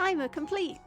Timer complete.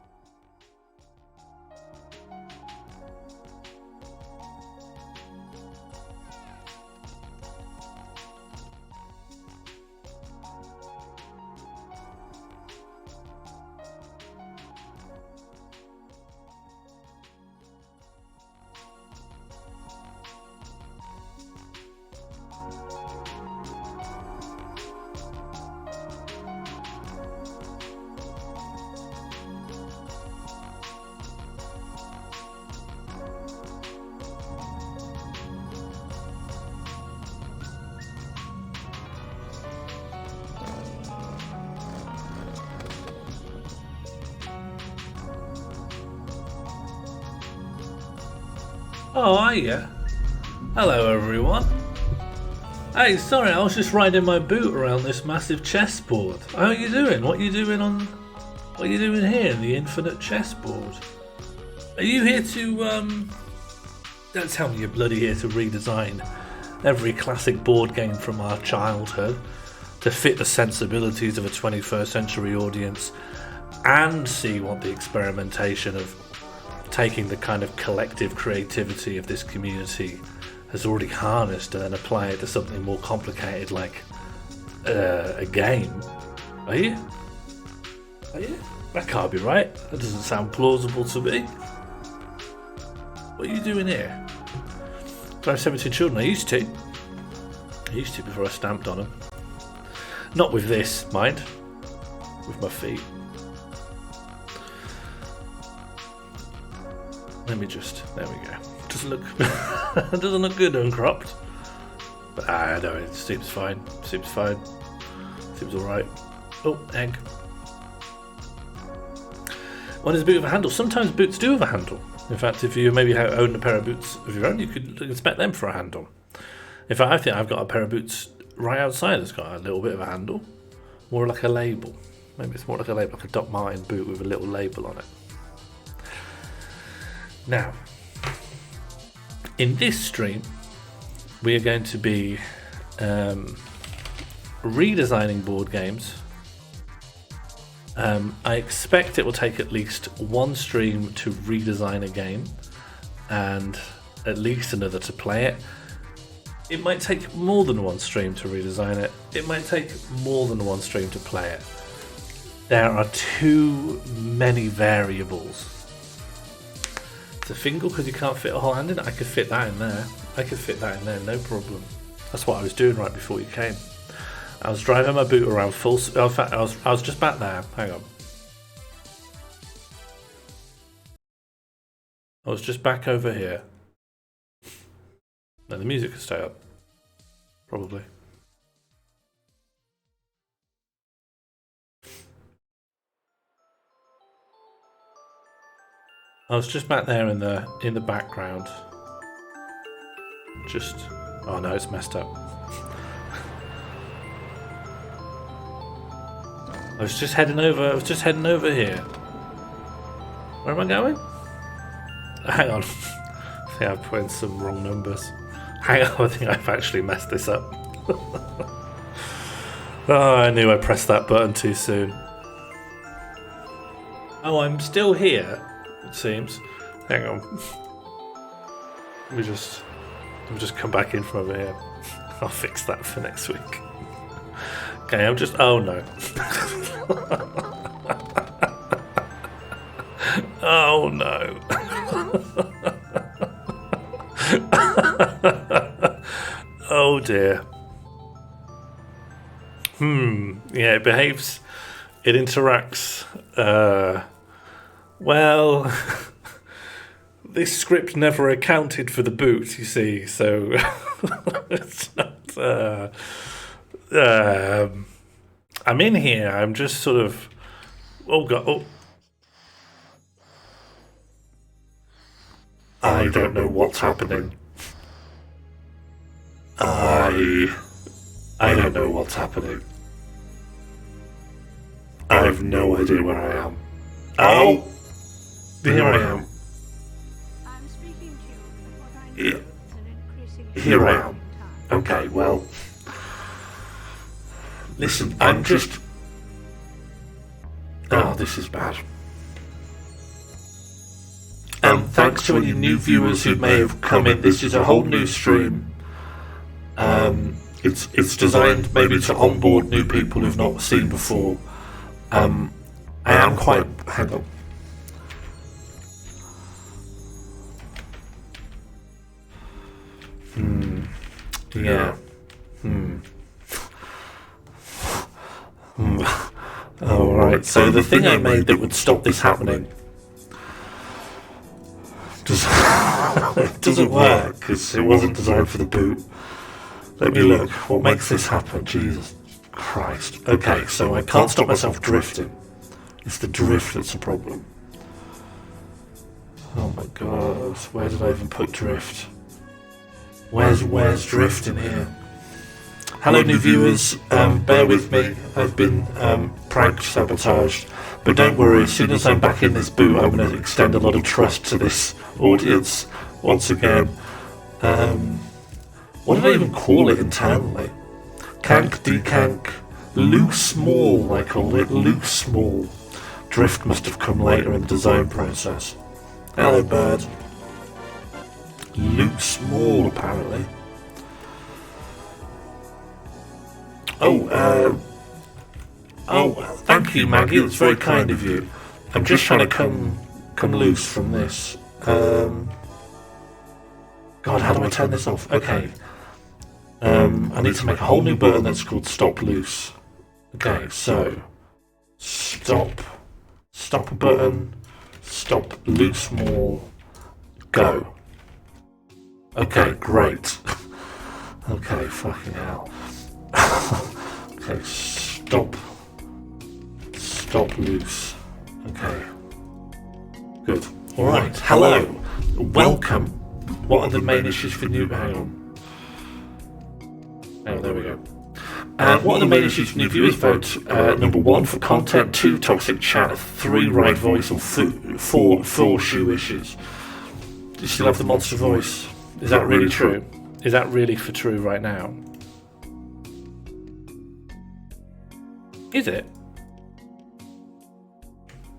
Oh, hiya. Hello, everyone. Hey, sorry, I was just riding my boot around this massive chessboard. How are you doing? What are you doing here in the infinite chessboard? Are you here to, Don't tell me you're bloody here to redesign every classic board game from our childhood to fit the sensibilities of a 21st century audience and see what the experimentation of taking the kind of collective creativity of this community has already harnessed and then apply it to something more complicated like a game. Are you? That can't be right. That doesn't sound plausible to me. What are you doing here? Do I have 17 children? I used to before I stamped on them. Not with this, mind. With my feet. There we go. Doesn't look good uncropped. But no, it seems fine. Seems alright. Oh, egg. One is a boot with a handle. Sometimes boots do have a handle. In fact, if you maybe own a pair of boots of your own, you could expect them for a handle. In fact, I think I've got a pair of boots right outside that's got a little bit of a handle. More like a label. Maybe it's more like a label, like a Doc Martin boot with a little label on it. Now, in this stream, we are going to be redesigning board games. I expect it will take at least one stream to redesign a game and at least another to play it. It might take more than one stream to redesign it. It might take more than one stream to play it. There are too many variables. It's a fingal because you can't fit a whole hand in it. I could fit that in there. No problem. That's what I was doing right before you came. I was driving my boot around full. In fact, I was just back there. Hang on. I was just back over here. No, the music could stay up. Probably. I was just back there in the background. Oh no, it's messed up. I was just heading over here. Where am I going? Hang on. I think I've put in some wrong numbers. Hang on, I think I've actually messed this up. Oh, I knew I pressed that button too soon. Oh, I'm still here. It seems. Hang on. Let me just come back in from over here. I'll fix that for next week. Okay, oh no. Oh no. Oh dear. Yeah, it behaves. It interacts. Well, this script never accounted for the boot, you see, so it's not. I'm in here. I'm just sort of. Oh god. Oh. I don't know what's happening. I don't know what's happening. I have no idea where I am. Oh! Here I am. I'm speaking to you. Here I am. Okay, well. Listen, I'm just. Oh, this is bad. thanks to any new viewers who may have come in. This is a whole new stream. It's designed maybe to onboard new people who've not seen before. I am quite... Hang on. Yeah. Alright, so the thing I made that would stop this happening doesn't work, because it wasn't designed for the boot. Let me look. What makes this happen? Jesus Christ. Okay, so I can't stop myself drifting. It's the drift that's a problem. Oh my god, where did I even put drift? Where's drift in here? Hello new viewers, bear with me, I've been prank sabotaged, but don't worry, as soon as I'm back in this boot I'm going to extend a lot of trust to this audience once again. What did I even call it internally? Cank, decank, loose small I called it, loose small. Drift must have come later in the design process. Hello bird. Loot small, apparently. Oh, thank you, Maggie. That's very kind of you. I'm just trying to come loose from this. God, how do I turn this off? Okay. I need to make a whole new button that's called Stop Loose. Okay, so stop button, stop loose small, go. Okay, great. Okay, fucking hell. Okay, stop loose. Okay, good. Alright, hello, welcome. What are the main issues for new... Hang on. Oh, there we go. What are the main issues for new viewers? Vote number 1 for content, 2 toxic chat, 3 right voice, or 4 shoe issues. Do you still have the monster voice? Is that really true? Is that really for true right now? Is it?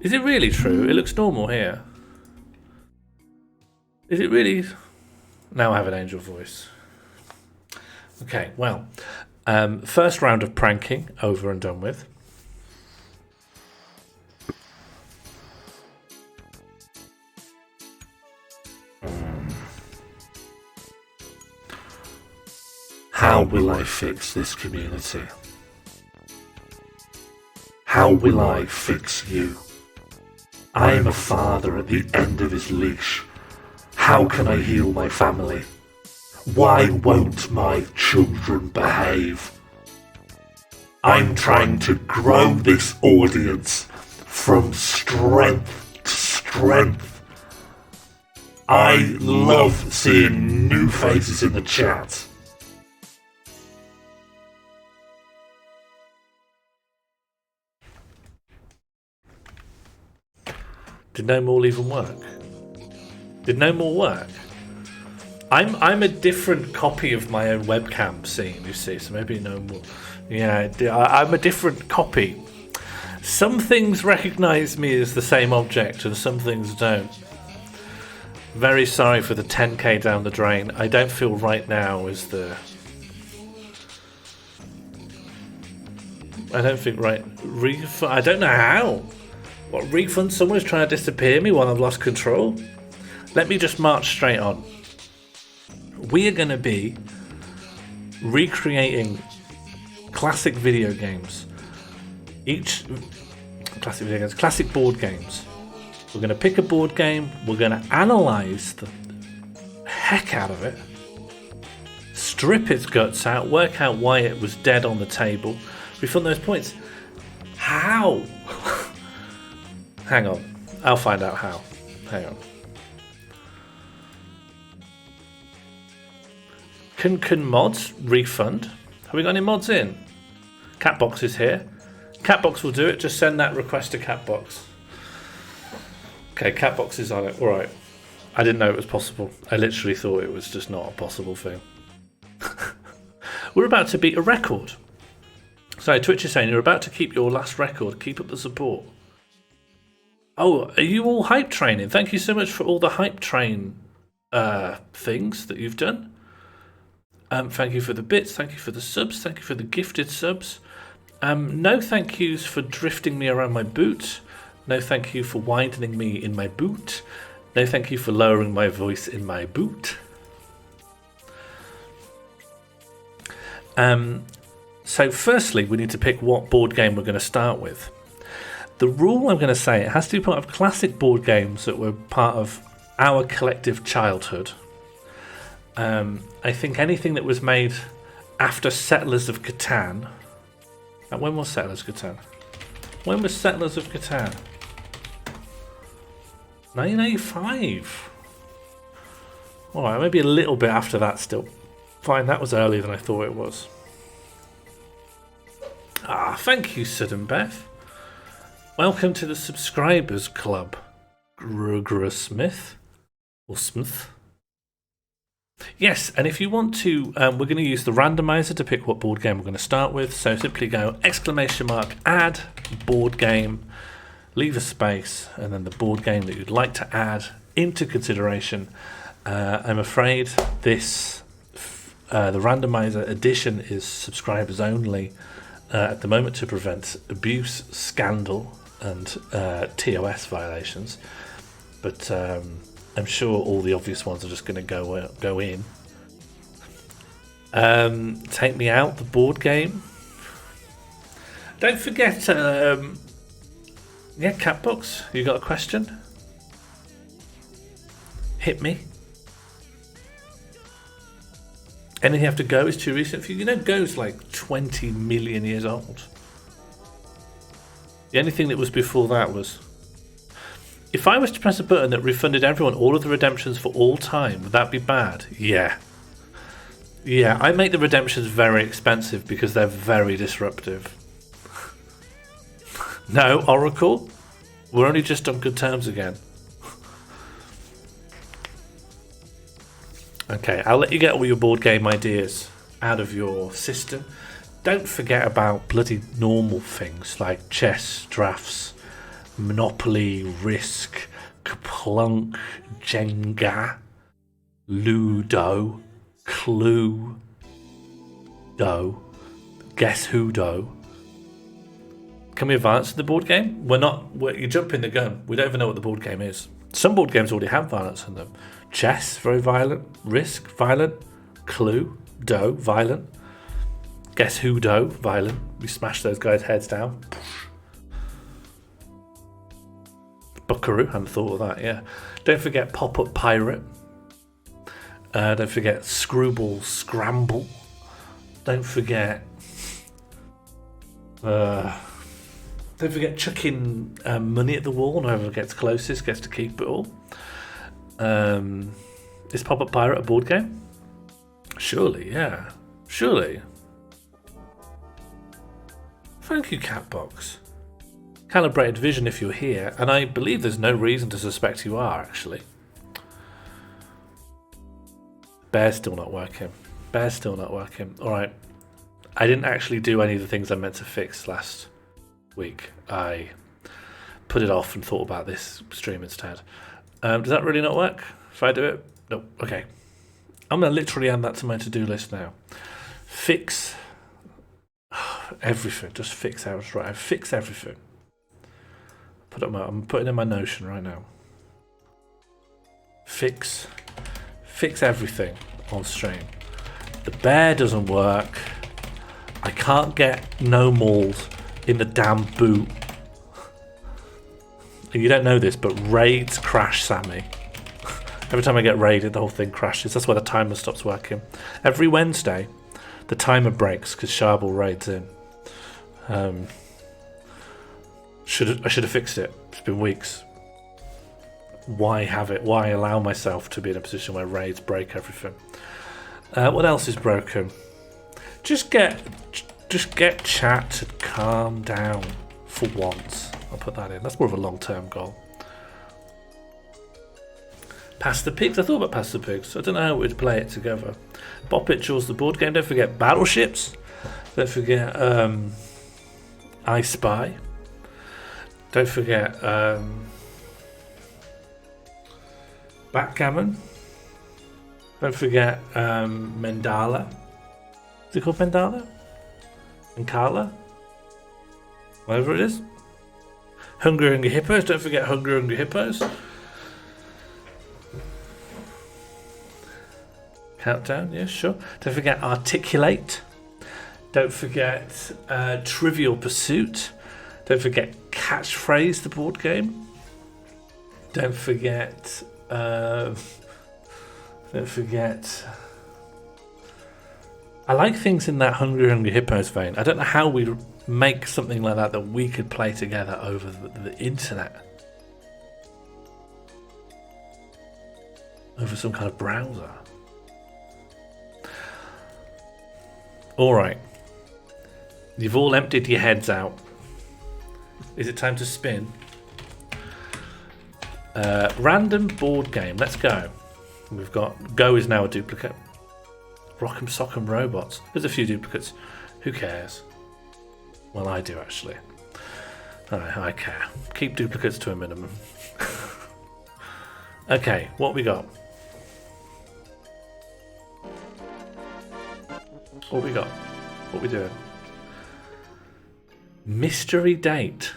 Is it really true? It looks normal here. Is it really? Now I have an angel voice. Okay, well, first round of pranking over and done with. How will I fix this community? How will I fix you? I am a father at the end of his leash. How can I heal my family? Why won't my children behave? I'm trying to grow this audience from strength to strength. I love seeing new faces in the chat. Did no more even work? Did no more work? I'm a different copy of my own webcam scene, you see, so maybe no more. Yeah, I'm a different copy. Some things recognise me as the same object and some things don't. Very sorry for the 10k down the drain. I don't feel right now is the... I don't think right... I don't know how. What, refund? Someone's trying to disappear me while I've lost control? Let me just march straight on. We are going to be recreating classic video games. Classic board games. We're going to pick a board game, we're going to analyse the heck out of it, strip its guts out, work out why it was dead on the table, refund those points. How? Hang on, I'll find out how. Hang on. Can mods refund? Have we got any mods in? Catbox is here. Catbox will do it. Just send that request to Catbox. Okay, Catbox is on it. Alright. I didn't know it was possible. I literally thought it was just not a possible thing. We're about to beat a record. So Twitch is saying you're about to keep your last record. Keep up the support. Oh, are you all hype training? Thank you so much for all the hype train things that you've done. Thank you for the bits. Thank you for the subs. Thank you for the gifted subs. No thank yous for drifting me around my boot. No thank you for widening me in my boot. No thank you for lowering my voice in my boot. So firstly, we need to pick what board game we're going to start with. The rule I'm going to say, it has to be part of classic board games that were part of our collective childhood. I think anything that was made after Settlers of Catan. When was Settlers of Catan? When was Settlers of Catan? 1985. Alright, maybe a little bit after that still. Fine, that was earlier than I thought it was. Thank you, Sid and Beth. Welcome to the Subscribers Club, Grugra Smith. Or Smith. Yes, and if you want to, we're going to use the randomizer to pick what board game we're going to start with. So simply go ! Add board game, leave a space, and then the board game that you'd like to add into consideration. I'm afraid this, the randomizer edition is subscribers only at the moment to prevent abuse, scandal, and TOS violations. But I'm sure all the obvious ones are just going to go in. Take Me Out, the board game. Don't forget, Catbox, you got a question? Hit me. Anything After Go is too recent for you. You know, Go's like 20 million years old. The only thing that was before that was... If I was to press a button that refunded everyone all of the redemptions for all time, would that be bad? Yeah. Yeah, I make the redemptions very expensive because they're very disruptive. No, Oracle? We're only just on good terms again. Okay, I'll let you get all your board game ideas out of your system. Don't forget about bloody normal things like chess, drafts, Monopoly, Risk, Kaplunk, Jenga, Ludo, Clue, Guess Who Do. Can we advance the board game? You're jumping the gun. We don't even know what the board game is. Some board games already have violence in them. Chess, very violent. Risk, violent. Clue, violent. Guess Who Do, violent. We smash those guys' heads down. Buckaroo, hadn't thought of that, yeah. Don't forget Pop-Up Pirate. Don't forget Screwball Scramble. Don't forget... don't forget chucking money at the wall. Whoever gets closest gets to keep it all. Is Pop-Up Pirate a board game? Surely, yeah. Surely. Thank you, Catbox. Calibrated vision if you're here, and I believe there's no reason to suspect you are, actually. Bear's still not working. Alright. I didn't actually do any of the things I meant to fix last week. I put it off and thought about this stream instead. Does that really not work? If I do it? No. Okay. I'm going to literally add that to my to-do list now. Fix everything. Just fix everything. Right. Fix everything. I'm putting in my Notion right now. Fix everything on stream. The bear doesn't work. I can't get no malls in the damn boot. You don't know this, but raids crash Sammy. Every time I get raided, the whole thing crashes. That's why the timer stops working. Every Wednesday, the timer breaks because Sharbel raids in. I should have fixed it. It's been weeks. Why have it? Why allow myself to be in a position where raids break everything? What else is broken? Just get chat to calm down for once. I'll put that in. That's more of a long-term goal. Pass the Pigs. I thought about Pass the Pigs. I don't know how we'd play it together. Bop It Jaws the board game. Don't forget Battleships. Don't forget I Spy. Don't forget Backgammon. Don't forget Mandala. Is it called Mandala? Mancala? Whatever it is. Hungry Hungry Hippos. Don't forget Hungry Hungry Hippos. Countdown, yeah, sure. Don't forget Articulate. Don't forget Trivial Pursuit. Don't forget Catchphrase, the board game. Don't forget. Don't forget. I like things in that Hungry Hungry Hippos vein. I don't know how we'd make something like that we could play together over the internet. Over some kind of browser. Alright. You've all emptied your heads out. Is it time to spin? Random board game. Let's go. We've got Go is now a duplicate. Rock'em Sock'em Robots. There's a few duplicates. Who cares? Well, I do actually. I care. Keep duplicates to a minimum. Okay, what we got? What we got? What we doing? Mystery Date.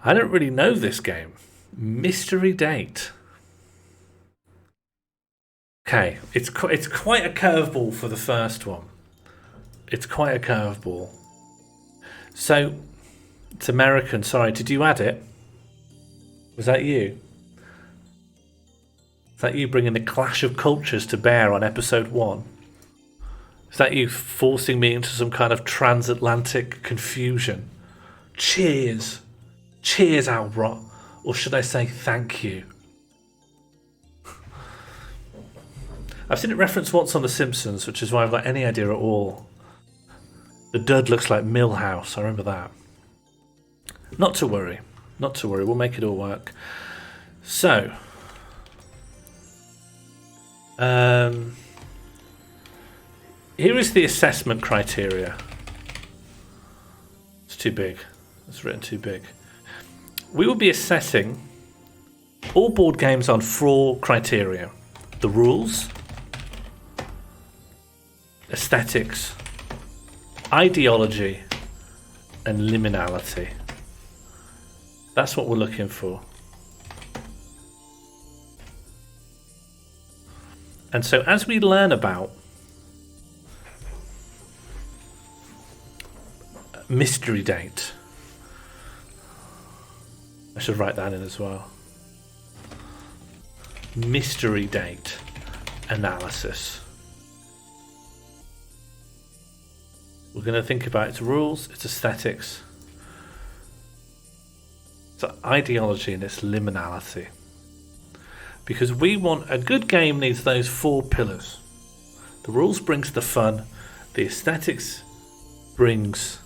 I don't really know this game. Mystery Date. Okay, it's quite a curveball for the first one. It's quite a curveball. So, it's American. Sorry, did you add it? Was that you? Is that you bringing the clash of cultures to bear on episode 1? Is that you forcing me into some kind of transatlantic confusion? Cheers. Cheers, Albert. Or should I say thank you? I've seen it referenced once on The Simpsons, which is why I've got any idea at all. The dud looks like Millhouse. I remember that. Not to worry. Not to worry. We'll make it all work. So. Here is the assessment criteria. It's too big. It's written too big. We will be assessing all board games on 4 criteria. The rules, aesthetics, ideology, and liminality. That's what we're looking for. And so as we learn about Mystery Date, I should write that in as well. Mystery Date analysis. We're going to think about its rules, its aesthetics, its ideology, and its liminality. Because we want a good game needs those 4 pillars. The rules brings the fun, the aesthetics brings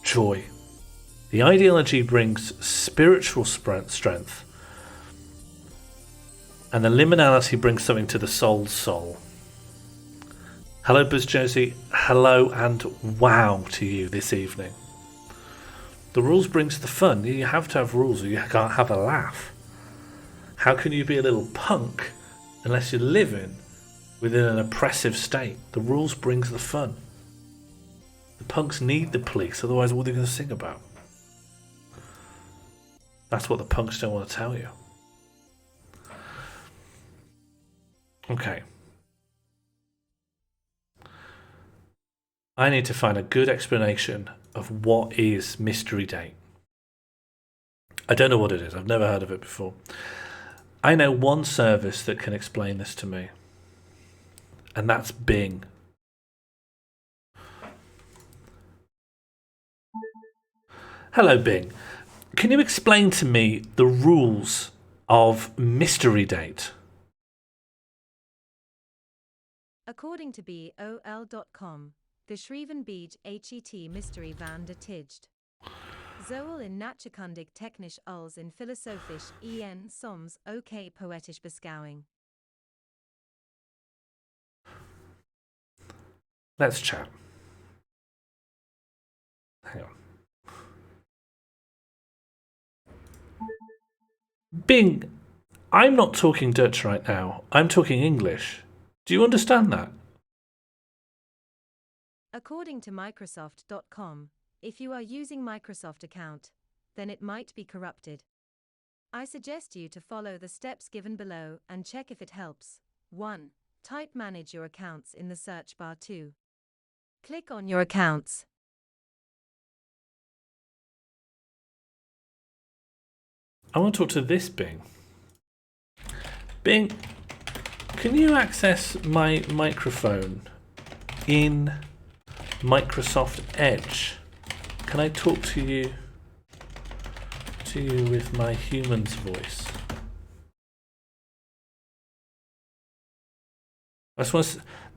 joy, the ideology brings spiritual strength, and the liminality brings something to the soul's soul. Hello, Buzz Josie. Hello and wow to you this evening. The rules brings the fun. You have to have rules or you can't have a laugh. How can you be a little punk unless you're living within an oppressive state? The rules brings the fun. The punks need the police, otherwise what are they going to sing about? That's what the punks don't want to tell you. Okay. I need to find a good explanation of what is Mystery Date. I don't know what it is. I've never heard of it before. I know one service that can explain this to me, and that's Bing. Hello, Bing. Can you explain to me the rules of Mystery Date? According to BOL.com, the Shriven Beach HET Mystery van de Tijdt. Zoal in Natjekundig technisch als in filosofisch en soms ook poëtisch beschouwing. Let's chat. Hang on. Bing, I'm not talking Dutch right now. I'm talking English. Do you understand that? According to Microsoft.com, if you are using Microsoft account, then it might be corrupted. I suggest you to follow the steps given below and check if it helps. 1. Type manage your accounts in the search bar. 2. Click on your accounts. I want to talk to this Bing. Bing, can you access my microphone in Microsoft Edge? Can I talk to you with my human's voice?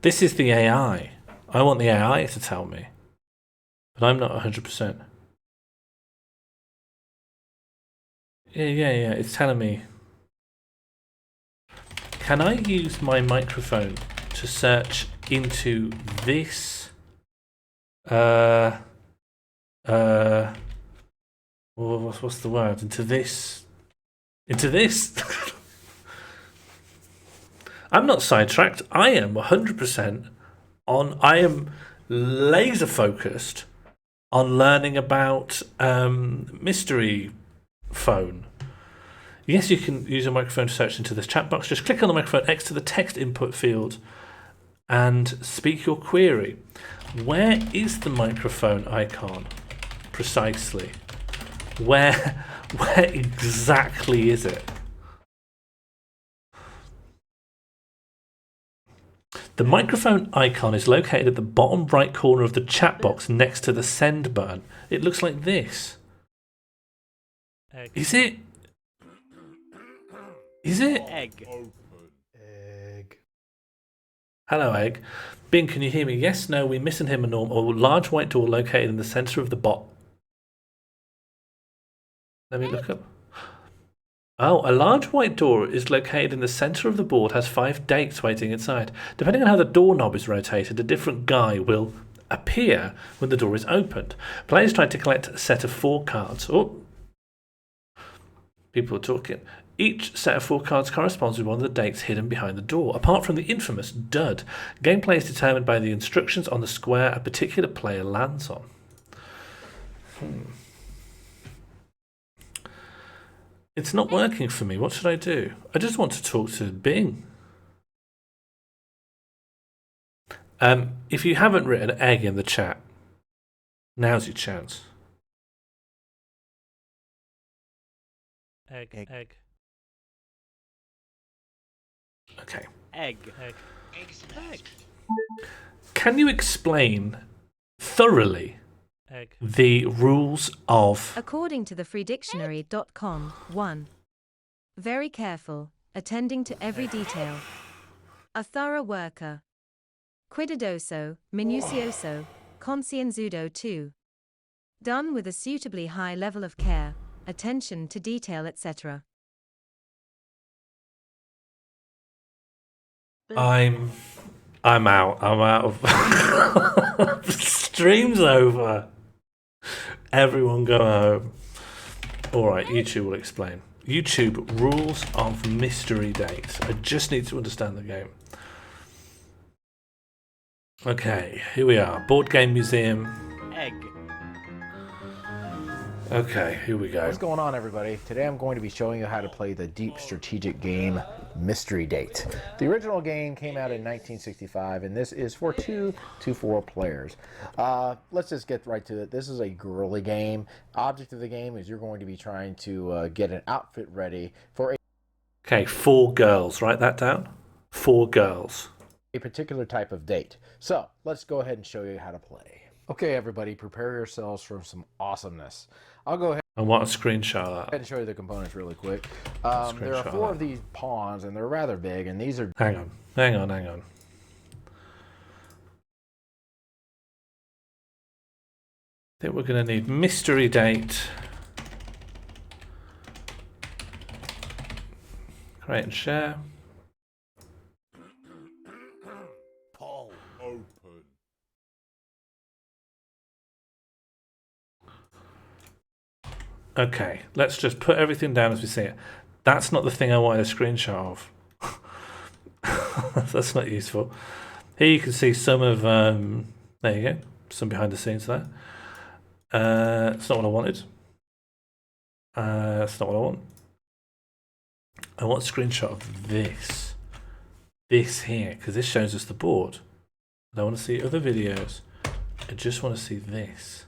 This is the AI. I want the AI to tell me, but I'm not 100%. Yeah. It's telling me. Can I use my microphone to search into this? What's the word? Into this? I'm not sidetracked. I am 100% on. I am laser focused on learning about mystery phone. Yes, you can use a microphone to search into this chat box. Just click on the microphone next to the text input field and speak your query. Where is the microphone icon precisely? Where exactly is it? The microphone icon is located at the bottom right corner of the chat box next to the send button. It looks like this. Egg. Is it? Egg. Egg. Hello, Egg. Bing, can you hear me? Yes, no, we missing him a large white door located in the center of the bot. Let me look up. Oh, a large white door is located in the center of the board, has 5 dates waiting inside. Depending on how the doorknob is rotated, a different guy will appear when the door is opened. Players try to collect a set of 4 cards. Oh, people are talking. Each set of 4 cards corresponds with one of the dates hidden behind the door. Apart from the infamous dud, gameplay is determined by the instructions on the square a particular player lands on. It's not working for me. What should I do? I just want to talk to Bing. If you haven't written egg in the chat, now's your chance. Egg. Okay. Egg. Can you explain thoroughly Egg. the rules of... According to the freedictionary.com, 1. Very careful, attending to every detail. A thorough worker. Cuidadoso, minucioso, concienzudo. 2. Done with a suitably high level of care, attention to detail, etc. I'm out. I'm out of... Stream's over. Everyone go home. Alright, YouTube will explain. YouTube, rules of mystery dates. I just need to understand the game. Okay, here we are. Board Game Museum. Egg. Okay, here we go. What's going on, everybody? Today I'm going to be showing you how to play the deep strategic game Mystery Date. The original game came out in 1965, and this is for 2 to 4 players. Let's just get right to it. This is a girly game. Object of the game is you're going to be trying to get an outfit ready for Okay, 4 girls. Write that down. 4 girls. a particular type of date. So let's go ahead and show you how to play. Okay, everybody, prepare yourselves for some awesomeness. I'll go ahead I want a screenshot of that. and show you the components really quick. There are 4 of these pawns, and they're rather big, and these are... Hang on. I think we're going to need mystery date. Create and share. Poll open. Okay, let's just put everything down as we see it. That's not the thing I wanted a screenshot of. That's not useful. Here you can see some of, there you go, some behind the scenes there. It's not what I wanted. It's not what I want. I want a screenshot of this. This here, because this shows us the board. I don't want to see other videos. I just want to see this.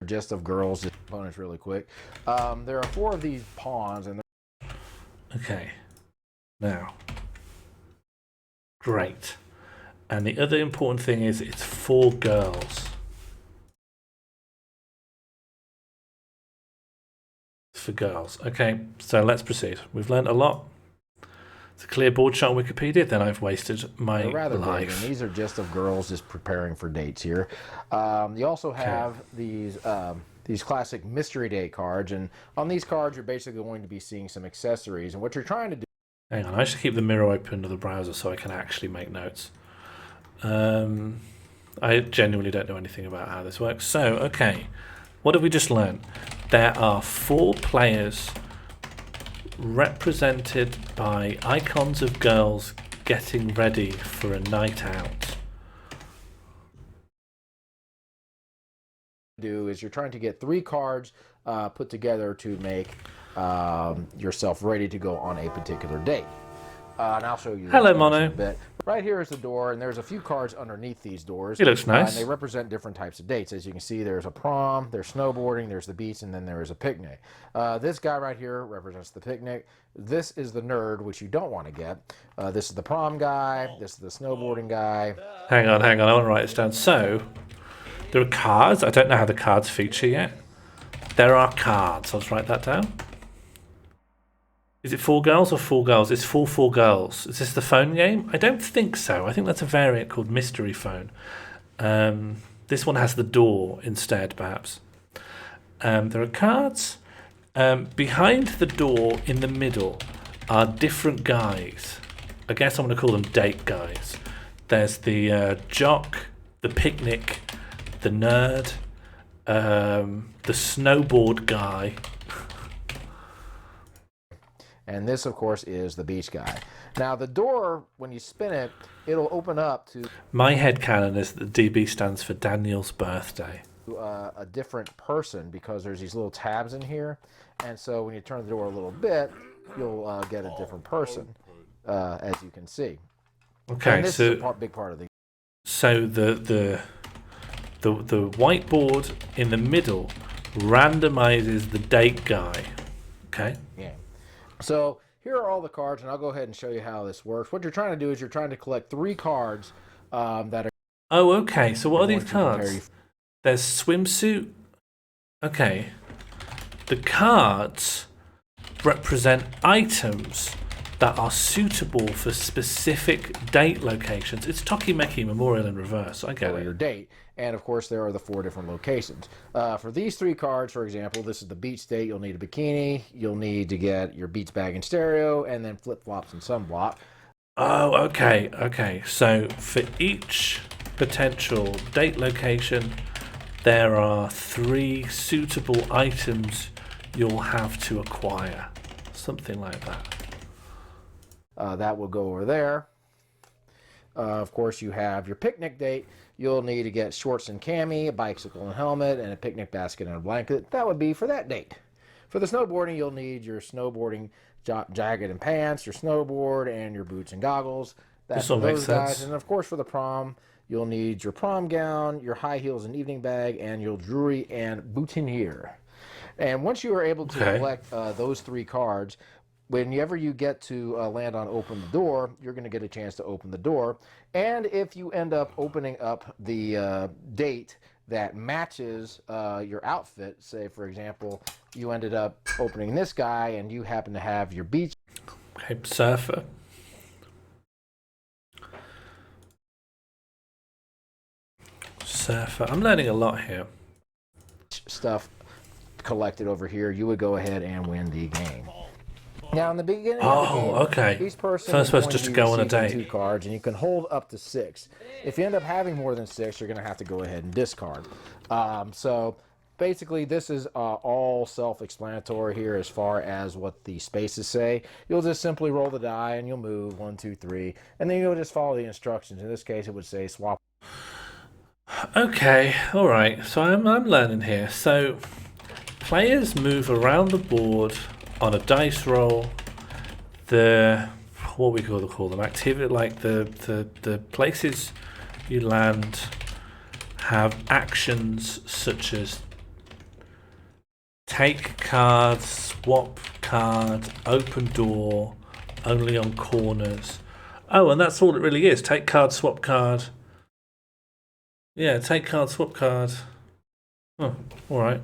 Just of girls, just components really quick. There are 4 of these pawns, and Okay. Now. Great. And the other important thing is it's 4 girls. For girls. Okay, so let's proceed. We've learned a lot. It's a clear board shot on Wikipedia, then I've wasted my they're rather big, life. and these are just of girls just preparing for dates here. You also have these classic mystery date cards, and on these cards you're basically going to be seeing some accessories, and what you're trying to do. Hang on, I should keep the mirror open to the browser so I can actually make notes. I genuinely don't know anything about how this works. So, okay, what have we just learned? There are 4 players represented by icons of girls getting ready for a night out. Do is you're trying to get 3 cards put together to make yourself ready to go on a particular date. And I'll show you. Hello, Mono. A bit. Right here is the door, and there's a few cards underneath these doors. He looks nice. And they represent different types of dates. As you can see, there's a prom, there's snowboarding, there's the beach, and then there is a picnic. This guy right here represents the picnic. This is the nerd, which you don't want to get. This is the prom guy. This is the snowboarding guy. Hang on. I want to write this down. So, there are cards. I don't know how the cards feature yet. There are cards. Let's write that down. Is it 4 girls or 4 girls? It's 4 girls. Is this the phone game? I don't think so. I think that's a variant called Mystery Phone. This one has the door instead, perhaps. There are cards. Behind the door in the middle are different guys. I guess I'm going to call them date guys. There's the jock, the picnic, the nerd, the snowboard guy. And this, of course, is the beach guy. Now, the door, when you spin it, it'll open up to... My headcanon is that DB stands for Daniel's birthday. A different person, because there's these little tabs in here. And so when you turn the door a little bit, you'll get a different person, as you can see. Okay, and this so... is a big part of the... So the whiteboard in the middle randomizes the date guy. Okay. Yeah. So here are all the cards, and I'll go ahead and show you how this works. What you're trying to do is you're trying to collect 3 cards that are... Oh, okay. So what are these cards? There's swimsuit. Okay. The cards represent items that are suitable for specific date locations. It's Tokimeki Memorial in reverse. I get it. Your date. And of course, there are the 4 different locations. For these 3 cards, for example, this is the beach date. You'll need a bikini. You'll need to get your Beats bag and stereo, and then flip-flops and sunblock. Oh, okay. Okay. So for each potential date location, there are 3 suitable items you'll have to acquire. Something like that. That will go over there. Of course, you have your picnic date. You'll need to get shorts and cami, a bicycle and helmet, and a picnic basket and a blanket. That would be for that date. For the snowboarding, you'll need your snowboarding jacket and pants, your snowboard, and your boots and goggles. That's for those guys. And of course, for the prom, you'll need your prom gown, your high heels and evening bag, and your jewelry and boutonniere. And once you are able to collect those 3 cards, whenever you get to land on open the door, you're going to get a chance to open the door. And if you end up opening up the date that matches your outfit, say, for example, you ended up opening this guy and you happen to have your beach... Okay, surfer. Surfer. I'm learning a lot here. Stuff collected over here, you would go ahead and win the game. Now, in the beginning of the game, okay. each person So I'm is supposed going just to to be go on a receiving date. 2 cards, and you can hold up to 6. If you end up having more than 6, you're going to have to go ahead and discard. So basically, this is all self-explanatory here as far as what the spaces say. You'll just simply roll the die and you'll move 1, 2, 3, and then you'll just follow the instructions. In this case, it would say swap. Okay, all right. So I'm learning here. So players move around the board on a dice roll. What we call them activity, like the places you land have actions such as take card, swap card, open door, only on corners. Oh, and that's all it really is. Take card, swap card. Yeah, take card, swap card. Oh, all right.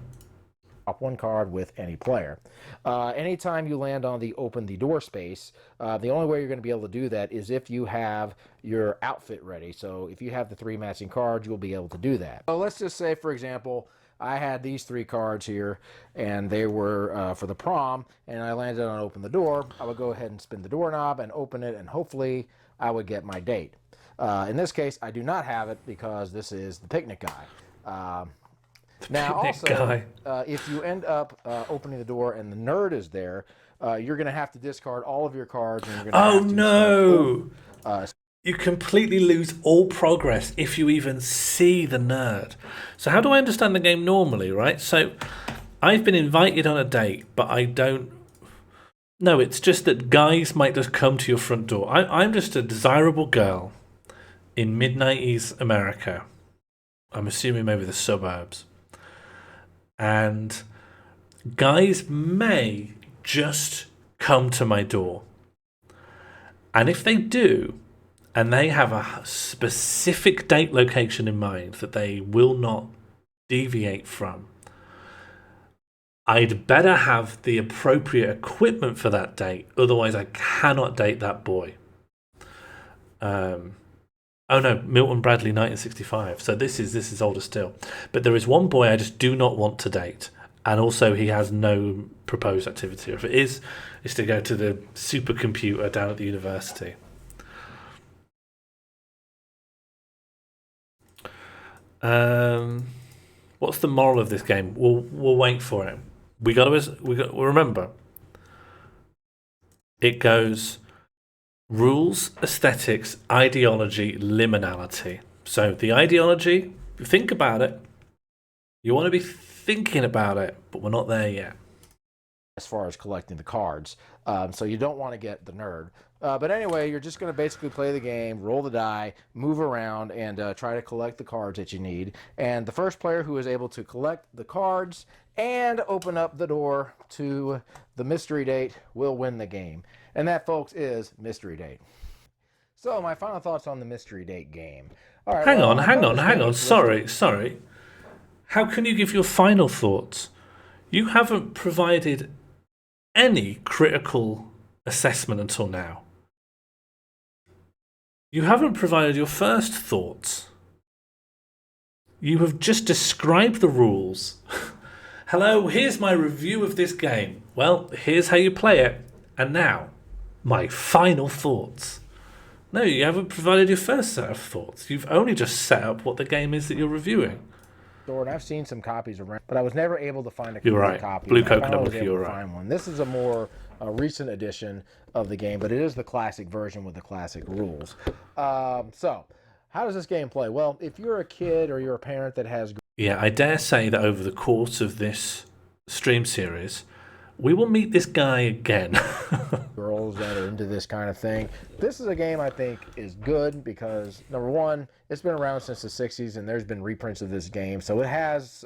Swap one card with any player. Anytime you land on the open the door space, the only way you're going to be able to do that is if you have your outfit ready. So if you have the 3 matching cards, you'll be able to do that. So let's just say, for example, I had these 3 cards here, and they were for the prom, and I landed on open the door. I would go ahead and spin the doorknob and open it, and hopefully I would get my date. In this case, I do not have it because this is the picnic guy. Now, also, if you end up opening the door and the nerd is there, you're going to have to discard all of your cards. And you're going to You completely lose all progress if you even see the nerd. So how do I understand the game normally, right? So I've been invited on a date, but I don't... No, it's just that guys might just come to your front door. I'm just a desirable girl in mid-90s America. I'm assuming maybe the suburbs. And guys may just come to my door. And if they do, and they have a specific date location in mind that they will not deviate from, I'd better have the appropriate equipment for that date. Otherwise, I cannot date that boy. Oh no, Milton Bradley, 1965. So this is older still. But there is one boy I just do not want to date. And also he has no proposed activity. If it is, it's to go to the supercomputer down at the university. What's the moral of this game? We'll wait for it. We remember. It goes rules, aesthetics, ideology, liminality. So the ideology, think about it. You want to be thinking about it, but we're not there yet. As far as collecting the cards. So you don't want to get the nerd. But anyway, you're just going to basically play the game, roll the die, move around, and try to collect the cards that you need. And the first player who is able to collect the cards and open up the door to the mystery date will win the game. And that, folks, is Mystery Date. So my final thoughts on the Mystery Date game. All right, hang on. Sorry. How can you give your final thoughts? You haven't provided any critical assessment until now. You haven't provided your first thoughts. You have just described the rules. Hello, here's my review of this game. Well, here's how you play it. And now, my final thoughts. No, you haven't provided your first set of thoughts. You've only just set up what the game is that you're reviewing. And I've seen some copies around, but I was never able to find a You're right. copy. Blue Coconut, you're right. Find one. This is a more recent edition of the game, but it is the classic version with the classic rules. So, how does this game play? Well, if you're a kid or you're a parent that has... Yeah, I dare say that over the course of this stream series, we will meet this guy again. girls that are into this kind of thing. This is a game I think is good because, number one, it's been around since the 60s and there's been reprints of this game, so it has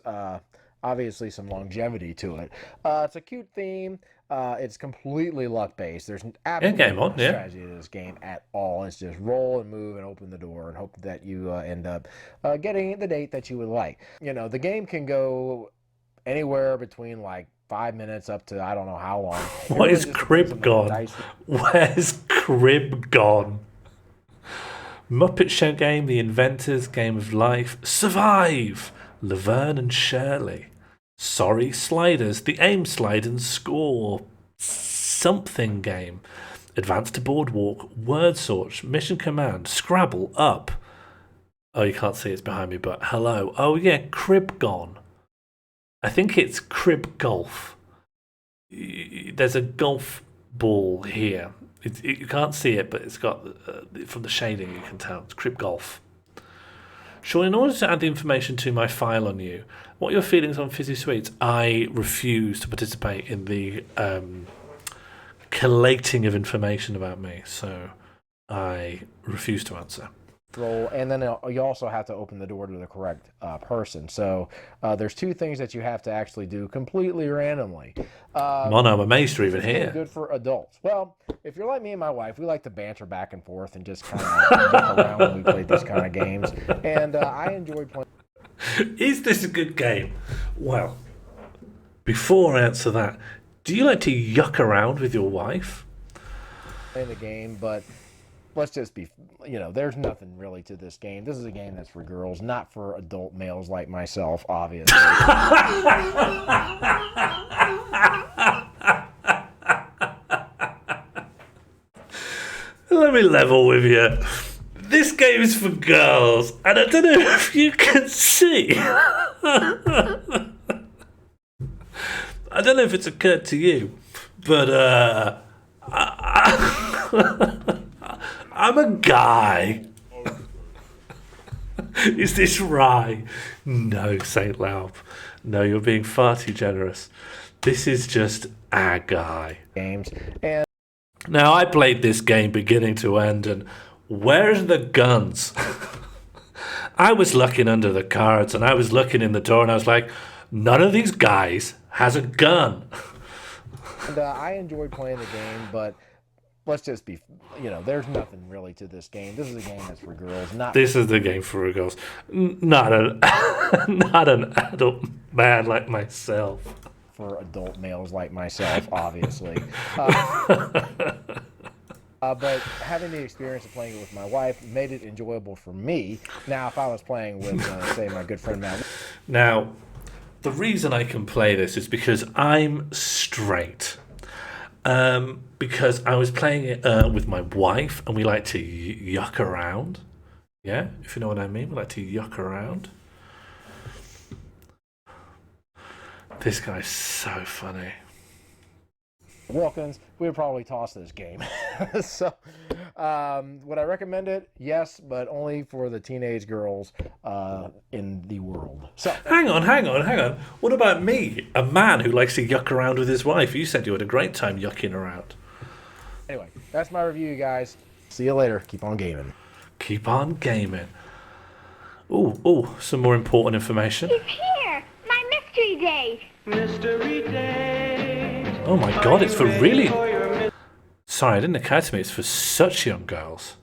obviously some longevity to it. It's a cute theme. It's completely luck-based. There's absolutely no strategy to this game at all. It's just roll and move and open the door and hope that you end up getting the date that you would like. You know, the game can go anywhere between like 5 minutes up to I don't know how long. What is Crib gone? Where's Crib gone? Muppet Show game, The Inventors, Game of Life, Survive, Laverne and Shirley, Sorry Sliders, The Aim Slide and Score, Something Game, Advanced Boardwalk, Word Search, Mission Command, Scrabble, Up. Oh, you can't see it's behind me, but hello. Oh yeah, Crib gone. I think it's crib golf. There's a golf ball here. You can't see it, but it's got, from the shading you can tell, it's crib golf. Sean, in order to add the information to my file on you, what are your feelings on Fizzy Sweets? I refuse to participate in the collating of information about me, so I refuse to answer. Roll, and then you also have to open the door to the correct person. So there's two things that you have to actually do completely randomly. Mono, I'm amazed you're even It's really here. good for adults. Well, if you're like me and my wife, we like to banter back and forth and just kind of joke around when we play these kind of games. And I enjoy playing. Is this a good game? Well, before I answer that, do you like to yuck around with your wife? Playing the game, but let's just be, there's nothing really to this game. This is a game that's for girls, not for adult males like myself, obviously. Let me level with you. This game is for girls, and I don't know if you can see. I don't know if it's occurred to you, but I'm a guy. Is this right? No, Saint Laub. No, you're being far too generous. This is just a guy. Games. And Now, I played this game beginning to end, and where's the guns? I was looking under the cards, and I was looking in the door, and I was like, none of these guys has a gun. And I enjoy playing the game, but let's just be, there's nothing really to this game. This is a game that's for girls, not. This is the game for girls, not an adult man like myself. For adult males like myself, obviously. But having the experience of playing it with my wife made it enjoyable for me. Now, if I was playing with, say, my good friend Matt. Now, the reason I can play this is because I'm straight. Because I was playing it with my wife, and we like to yuck around. Yeah, if you know what I mean, we like to yuck around. This guy's so funny. Wilkins, we would probably toss this game. So, would I recommend it? Yes, but only for the teenage girls in the world. So, Hang on. What about me, a man who likes to yuck around with his wife? You said you had a great time yucking around. anyway, that's my review, you guys. See you later. Keep on gaming. Keep on gaming. Ooh, some more important information. He's here! My mystery date! Oh my god, it's for really... Sorry, it didn't occur to me it's for such young girls.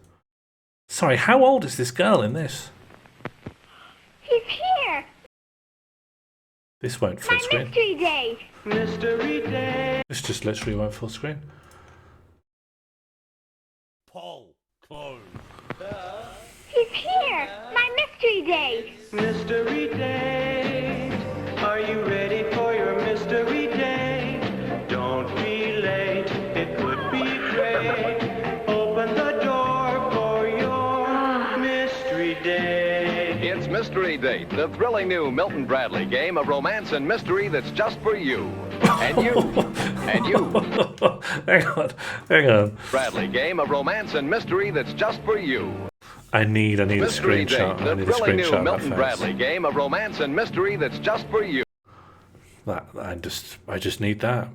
Sorry, how old is this girl in this? He's here! This won't full My screen. mystery date! This just literally won't full screen. Poll closed. He's here! My mystery date! Mystery date. Are you ready for your mystery date? Don't be late. It could be great. Open the door for your mystery date. It's Mystery Date, the thrilling new Milton Bradley game of romance and mystery that's just for you. And you. And you. Hang on. Bradley game of romance and mystery that's just for you. I need a Mystery screenshot. Date, I the need a thrilling new screenshot of Milton that Bradley game of romance and mystery that's just for you. I just need that.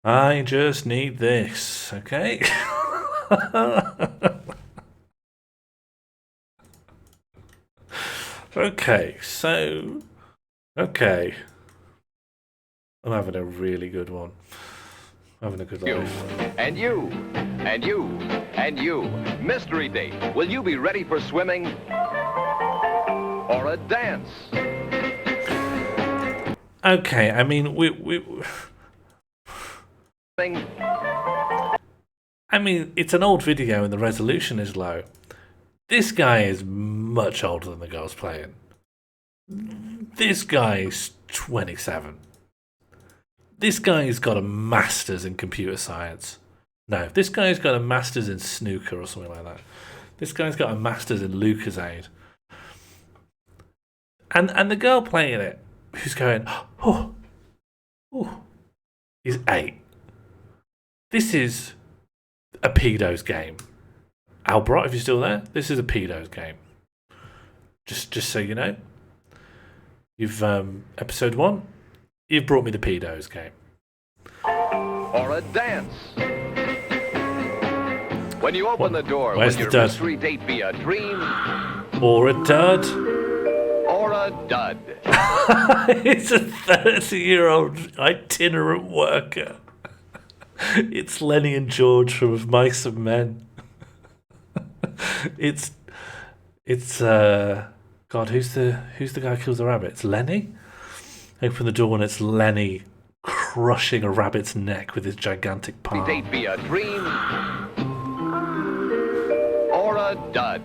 I just need this, okay? Okay. I'm having a really good one. I'm having a good You. life. And you. And you. And you. Mystery Date. Will you be ready for swimming? Or a dance? Okay, I mean, it's an old video and the resolution is low. This guy is much older than the girls playing. This guy is 27. This guy's got a master's in computer science. No, this guy's got a master's in snooker or something like that. This guy's got a master's in Lucasade. And the girl playing it, who's going, oh, is 8. This is a pedo's game. Albright, if you're still there, this is a pedo's game. Just so you know. You've, episode 1, you've brought me the pedo's game. Or a dance. When you open the door, Where's will the your dud? mystery date be a dream Or a dud. or a dud? It's a 30-year-old itinerant worker. It's Lenny and George from Of Mice and Men. It's God, who's the guy who kills the rabbit? It's Lenny. Open the door and it's Lenny crushing a rabbit's neck with his gigantic palm. Date be a dream or a dud?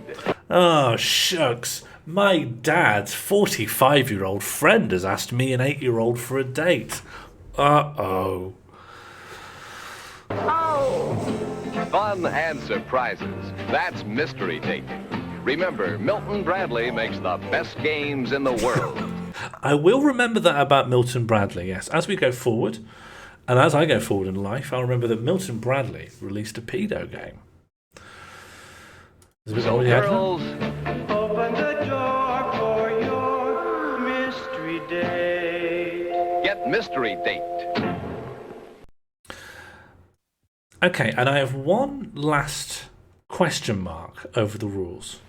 Oh, shucks. My dad's 45-year-old friend has asked me, an 8-year-old, for a date. Uh-oh. Fun and surprises. That's mystery dating. Remember, Milton Bradley makes the best games in the world. I will remember that about Milton Bradley, yes. As we go forward, and as I go forward in life, I'll remember that Milton Bradley released a pedo game. Has it So already had one? girls, Open the door for your mystery date. get mystery date. Okay, and I have one last question mark over the rules.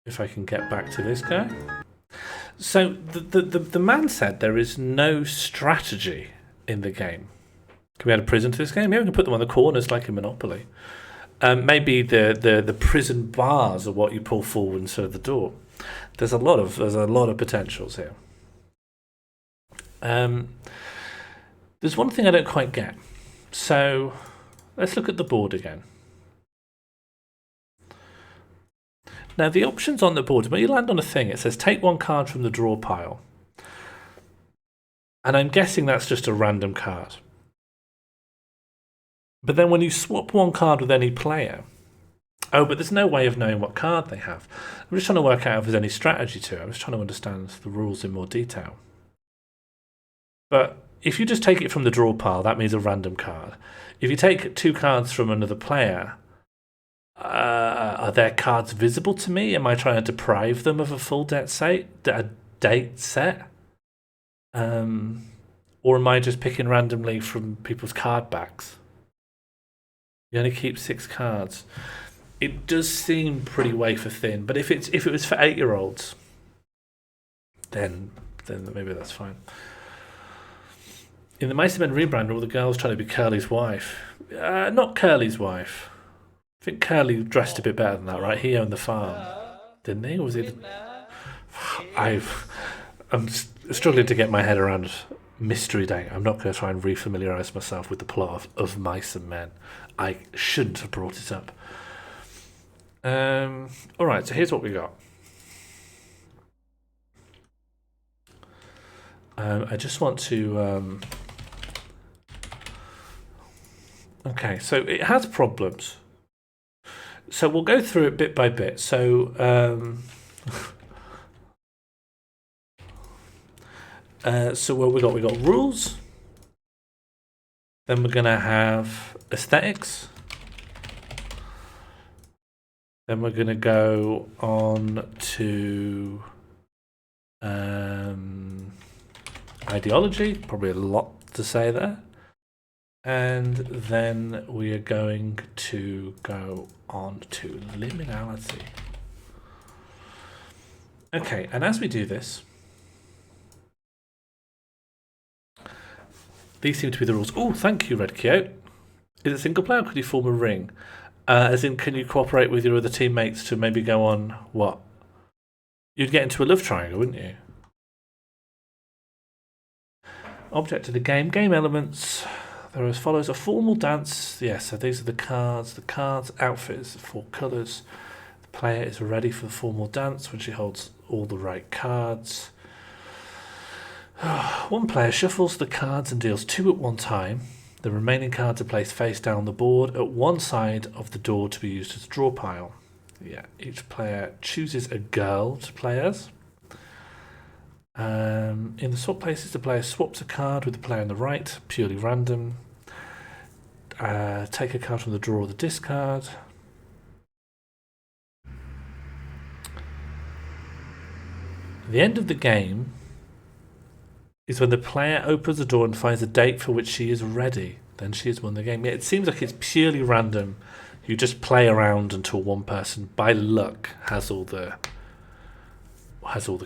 If I can get back to this guy. So the man said there is no strategy in the game. Can we add a prison to this game? Yeah, we can put them on the corners like in Monopoly. Maybe the prison bars are what you pull forward instead of the door. There's a lot of potentials here. There's one thing I don't quite get. So let's look at the board again. Now the options on the board, when you land on a thing, it says take one card from the draw pile. And I'm guessing that's just a random card. But then when you swap one card with any player, oh, but there's no way of knowing what card they have. I'm just trying to work out if there's any strategy to it. I'm just trying to understand the rules in more detail. But if you just take it from the draw pile, that means a random card. If you take 2 cards from another player, are their cards visible to me? Am I trying to deprive them of a full date set? Or am I just picking randomly from people's card backs? You only keep 6 cards. It does seem pretty wafer thin, but if it was for 8-year-olds, then maybe that's fine. In the Mice and Men rebrand, all the girls trying to be Curly's wife. Not Curly's wife. I think Curly dressed a bit better than that, right? He owned the farm, didn't he? Or was it? I'm struggling to get my head around mystery date. I'm not going to try and refamiliarise myself with the plot of Mice and Men. I shouldn't have brought it up. All right, so here's what we got. I just want to... Okay, so it has problems. So we'll go through it bit by bit. So, so what we got? We got rules. Then we're gonna have aesthetics. Then we're gonna go on to ideology. Probably a lot to say there. And then we are going to go on to liminality. Okay, and as we do this, these seem to be the rules. Oh, thank you, Red Kyote. Is it single player or could you form a ring? As in, can you cooperate with your other teammates to maybe go on what? You'd get into a love triangle, wouldn't you? Object of the game. Game elements. There are as follows: a formal dance. Yes, so these are the cards. The cards, outfits, 4 colours. The player is ready for the formal dance when she holds all the right cards. One player shuffles the cards and deals 2 at one time. The remaining cards are placed face down on the board at one side of the door to be used as a draw pile. Yeah, each player chooses a girl to play as. In the swap places, the player swaps a card with the player on the right, purely random. Take a card from the draw or the discard. The end of the game is when the player opens the door and finds a date for which she is ready. Then she has won the game. Yeah, it seems like it's purely random. You just play around until one person, by luck, has all the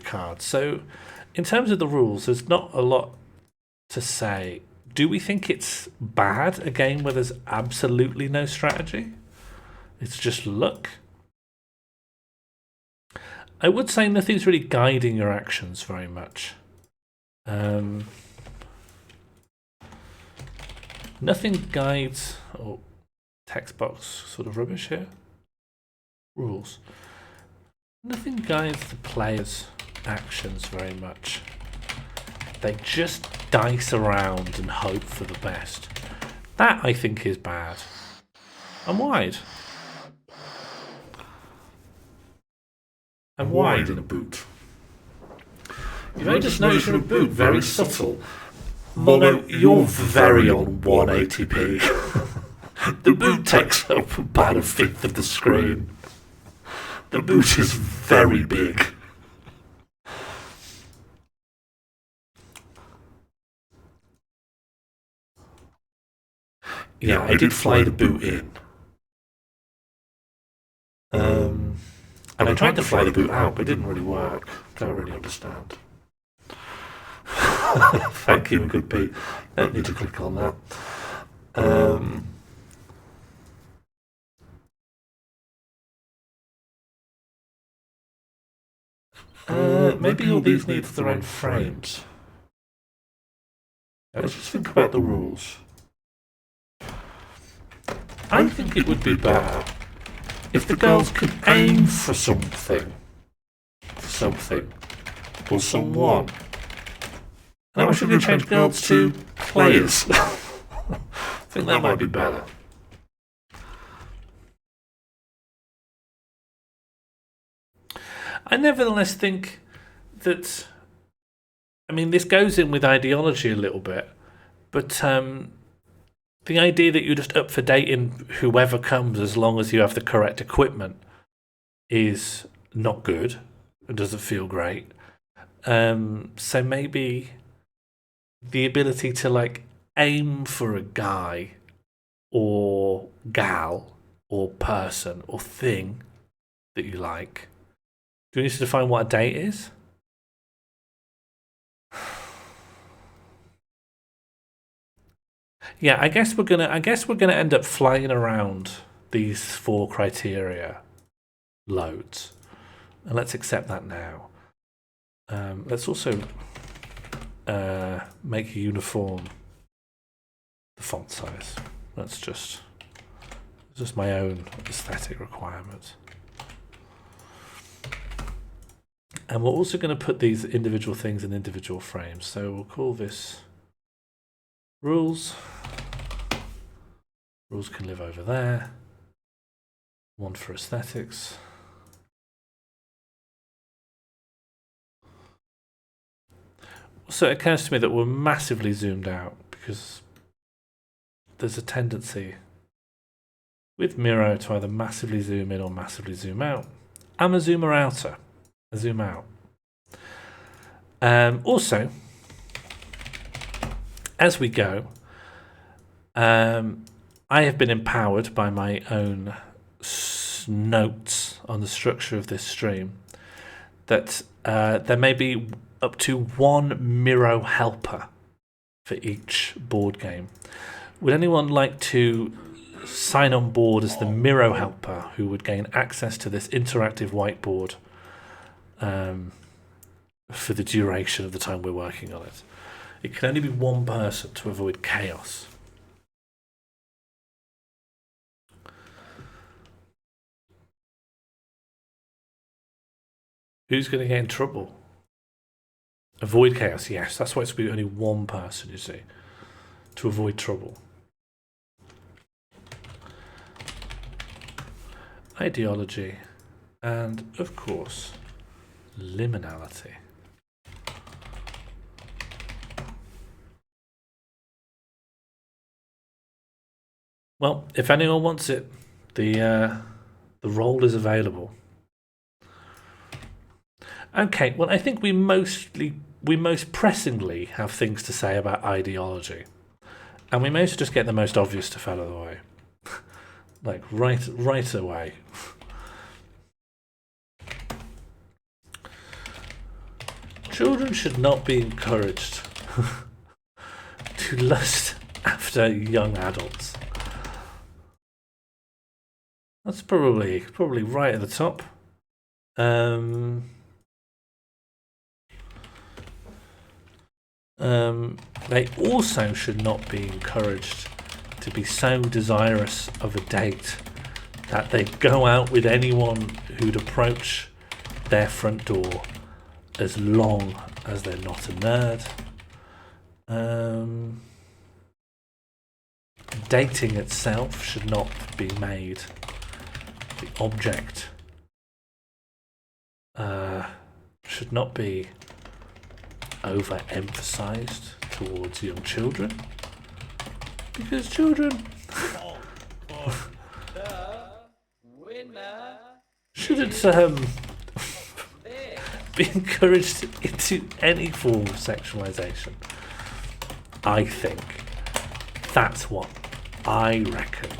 cards. So, in terms of the rules, there's not a lot to say. Do we think it's bad, a game where there's absolutely no strategy? It's just luck? I would say nothing's really guiding your actions very much. Nothing guides... Oh, text box sort of rubbish here. Rules. Nothing guides the players' actions very much. They just dice around and hope for the best. That, I think, is bad. I'm wide. I'm wide in a boot. You may just notice you're a boot, very subtle. Mono, you're very on 180p. The boot takes up about a fifth of the screen. The boot is very big. Yeah, I did fly the boot in. And I tried to fly the boot out, but it didn't really work. Don't really understand. Thank you, good Pete. Don't need to click on that. Maybe all these need their own frames. Let's just think about the rules. I think it would be better if the girls could aim for something, or someone. And I should we change girls to players? I think that might be better. I nevertheless think that, I mean, this goes in with ideology a little bit, but the idea that you're just up for dating whoever comes as long as you have the correct equipment is not good. It doesn't feel great. So maybe the ability to like aim for a guy or gal or person or thing that you like. Do we need to define what a date is? Yeah, I guess we're gonna end up flying around these 4 criteria loads, and let's accept that now. Let's also make a uniform the font size. That's just my own aesthetic requirement. And we're also going to put these individual things in individual frames. So we'll call this rules. Rules can live over there. One for aesthetics. So it occurs to me that we're massively zoomed out because there's a tendency with Miro to either massively zoom in or massively zoom out. I'm a zoomer outer. A zoom out. Also, as we go, I have been empowered by my own notes on the structure of this stream that there may be up to 1 Miro helper for each board game. Would anyone like to sign on board as the Miro helper who would gain access to this interactive whiteboard for the duration of the time we're working on it? It can only be 1 person to avoid chaos. Who's going to get in trouble? Avoid chaos, yes. That's why it's be only 1 person, you see, to avoid trouble. Ideology, and of course, liminality. Well, if anyone wants it, the role is available. Okay, well, I think we most pressingly have things to say about ideology, and we may as well just get the most obvious stuff out of the way, like right away. Children should not be encouraged to lust after young adults. That's probably right at the top. They also should not be encouraged to be so desirous of a date that they go out with anyone who'd approach their front door, as long as they're not a nerd. Dating itself should not be made the object. Should not be overemphasized towards young children, because children shouldn't be encouraged into any form of sexualization. I think that's what I reckon.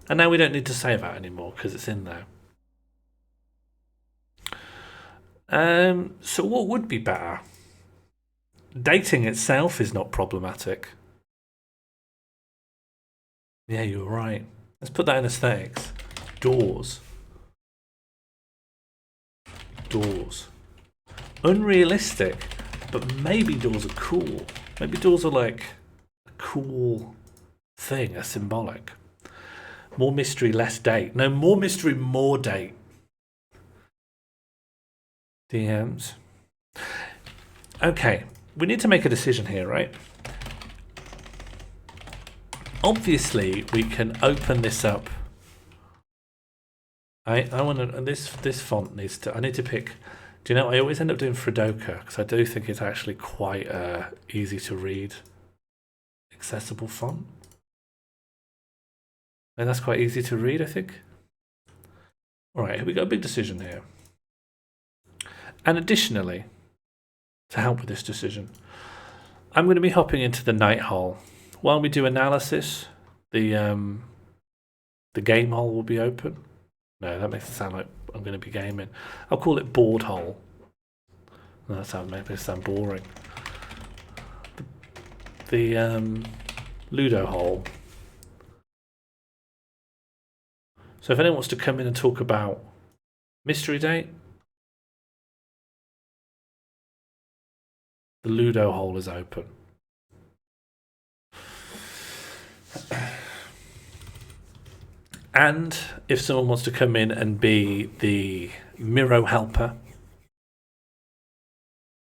And now we don't need to say that anymore because it's in there. So what would be better? Dating itself is not problematic. Yeah, you're right. Let's put that in aesthetics. Doors. Unrealistic, but maybe doors are cool. Maybe doors are like a cool thing, a symbolic. More mystery, less date. No, more mystery, more date. DMs. Okay, we need to make a decision here, right? Obviously, we can open this up. I want to. This font needs to. I need to pick. Do you know? I always end up doing Fredoka because I do think it's actually quite easy to read, accessible font. And that's quite easy to read, I think. All right, we got a big decision here. And additionally, to help with this decision, I'm going to be hopping into the night hole. While we do analysis, the game hole will be open. No, that makes it sound like I'm going to be gaming. I'll call it board hole. That makes it sound boring. The Ludo hole. So if anyone wants to come in and talk about mystery date, the Ludo hole is open. And if someone wants to come in and be the Miro helper,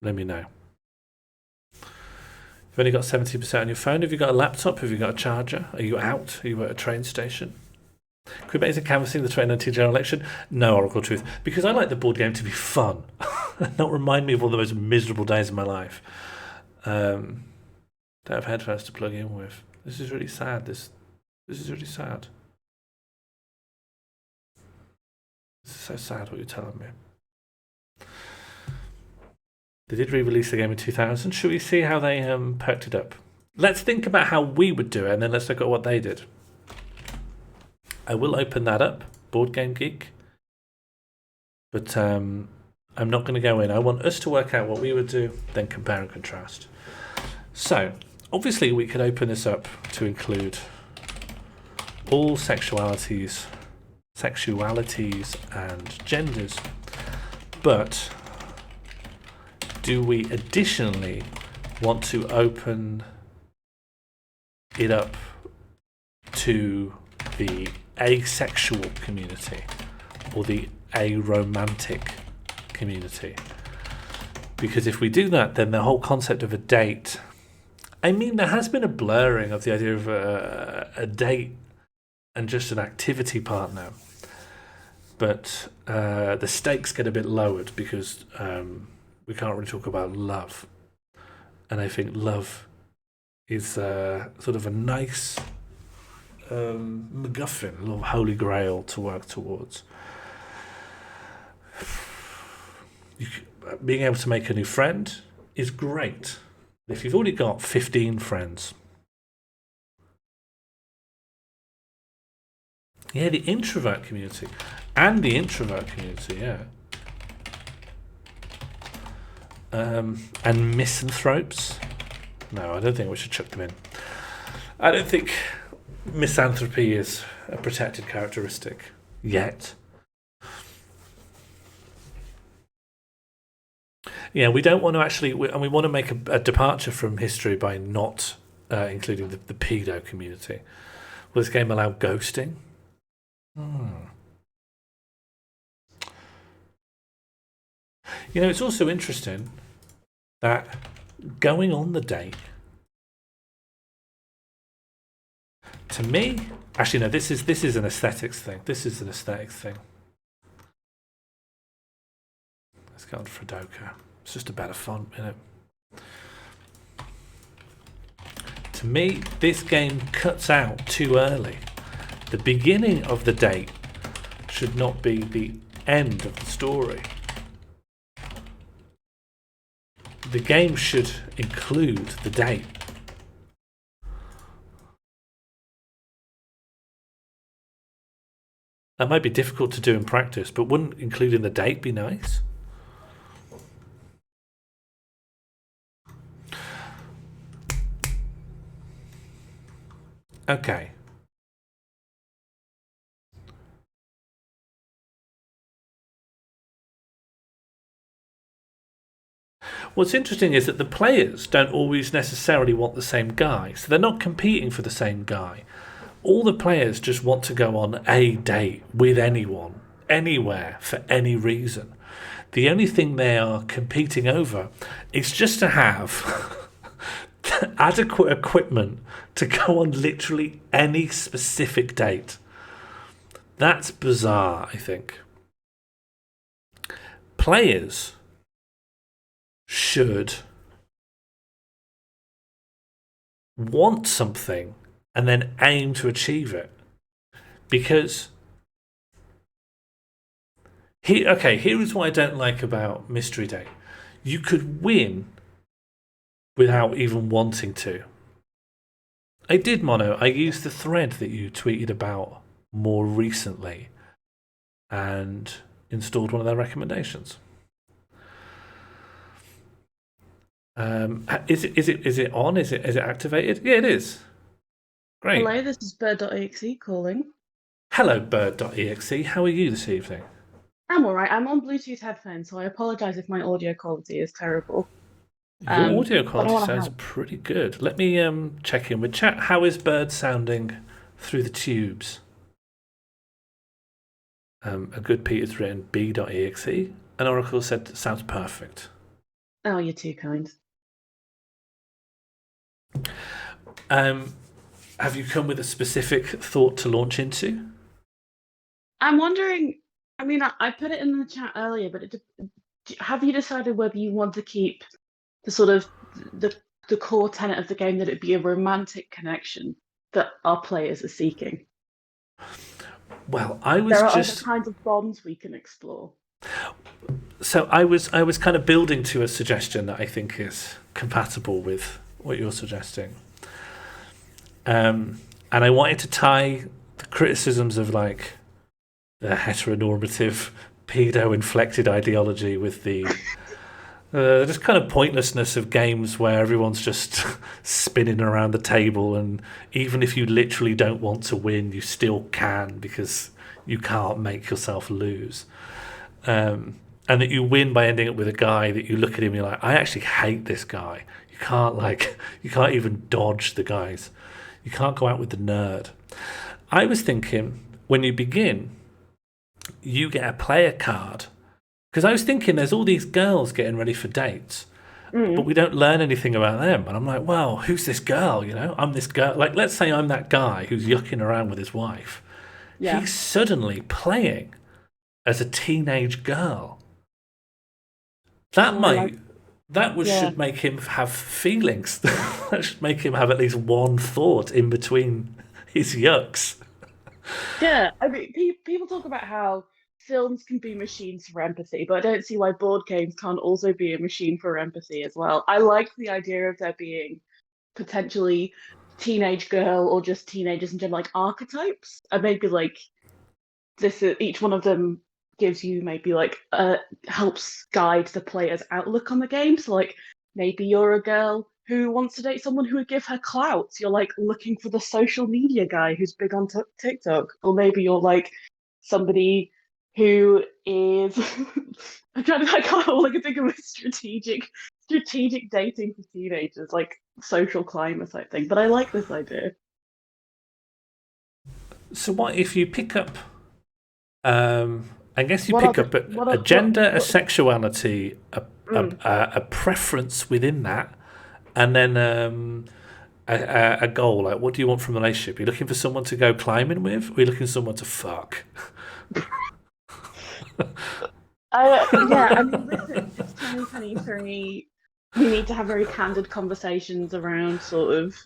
let me know. You've only got 70% on your phone. Have you got a laptop? Have you got a charger? Are you out? Are you at a train station? Quebec is canvassing the 2019 general election. No, Oracle Truth. Because I like the board game to be fun. Not remind me of all the most miserable days of my life. Don't have headphones to plug in with. This is really sad. This is really sad. This is so sad what you're telling me. They did re-release the game in 2000. Should we see how they perked it up? Let's think about how we would do it, and then let's look at what they did. I will open that up, Board Game Geek. But I'm not going to go in. I want us to work out what we would do, then compare and contrast. So, obviously we could open this up to include all sexualities and genders. But do we additionally want to open it up to the asexual community or the aromantic community? Because if we do that, then the whole concept of a date, I mean, there has been a blurring of the idea of a date and just an activity partner, but the stakes get a bit lowered because we can't really talk about love, and I think love is sort of a nice MacGuffin, a little holy grail to work towards. Being able to make a new friend is great. If you've already got 15 friends, yeah, the introvert community, yeah. And misanthropes. No, I don't think we should chuck them in. I don't think misanthropy is a protected characteristic yet. Yeah, we don't want to actually, and we want to make a departure from history by not including the pedo community. Will this game allow ghosting? You know, it's also interesting that going on the date, to me, actually no, this is an aesthetics thing. This is an aesthetics thing. Let's go on Fredoka. It's just a better font, isn't it? To me, this game cuts out too early. The beginning of the date should not be the end of the story. The game should include the date. That might be difficult to do in practice, but wouldn't including the date be nice? Okay. What's interesting is that the players don't always necessarily want the same guy, so they're not competing for the same guy. All the players just want to go on a date with anyone, anywhere, for any reason. The only thing they are competing over is just to have adequate equipment to go on literally any specific date. That's bizarre, I think. Players should want something and then aim to achieve it. Because here is what I don't like about Mystery Date. You could win without even wanting to. I did, Mono. I used the thread that you tweeted about more recently and installed one of their recommendations. Is it on? Is it activated? Yeah, it is. Great. Hello, this is bird.exe calling. Hello, bird.exe. How are you this evening? I'm alright. I'm on Bluetooth headphones, so I apologise if my audio quality is terrible. Your audio quality sounds pretty good. Let me check in with chat. How is Bird sounding through the tubes? A good Peter's written b.exe. And Oracle said sounds perfect. Oh, you're too kind. Have you come with a specific thought to launch into? I'm wondering, I mean, I put it in the chat earlier, but have you decided whether you want to keep the sort of the core tenet of the game that it be a romantic connection that our players are seeking? Well, I was there are just other kinds of bonds we can explore. So I was kind of building to a suggestion that I think is compatible with what you're suggesting. And I wanted to tie the criticisms of like the heteronormative pedo-inflected ideology with the just kind of pointlessness of games where everyone's just spinning around the table, and even if you literally don't want to win, you still can because you can't make yourself lose. And that you win by ending up with a guy that you look at him and you're like, I actually hate this guy. You can't even dodge the guys. You can't go out with the nerd. I was thinking, when you begin, you get a player card. Because I was thinking there's all these girls getting ready for dates, but we don't learn anything about them. And I'm like, well, who's this girl? You know, I'm this girl. Like, let's say I'm that guy who's yucking around with his wife. Yeah. He's suddenly playing as a teenage girl. Should make him have feelings. That should make him have at least one thought in between is yucks. Yeah, I mean, people talk about how films can be machines for empathy, but I don't see why board games can't also be a machine for empathy as well. I like the idea of there being potentially teenage girl or just teenagers in general, like archetypes, and maybe like each one of them gives you maybe like helps guide the player's outlook on the game. So like maybe you're a girl who wants to date someone who would give her clout. You're like looking for the social media guy who's big on TikTok, or maybe you're like somebody who is I'm trying to I can't like think of a strategic dating for teenagers, like social climber type thing. But I like this idea. So what if you pick up? I guess you What pick are up the- a gender, a sexuality, a preference within that, and then a goal. Like, what do you want from a relationship? Are you looking for someone to go climbing with? Or are you looking for someone to fuck? Yeah, I mean, listen, it's 2023. You need to have very candid conversations around sort of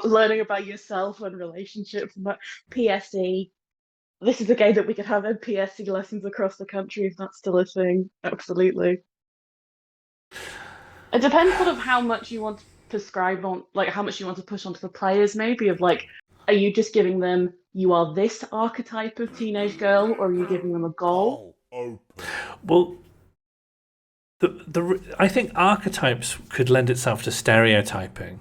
learning about yourself and relationships. But PSE, this is a game that we could have in PSE lessons across the country if that's still a thing. Absolutely. It depends sort of how much you want to prescribe on, like how much you want to push onto the players, maybe of like, are you just giving them you are this archetype of teenage girl, or are you giving them a goal? Well, I think archetypes could lend itself to stereotyping.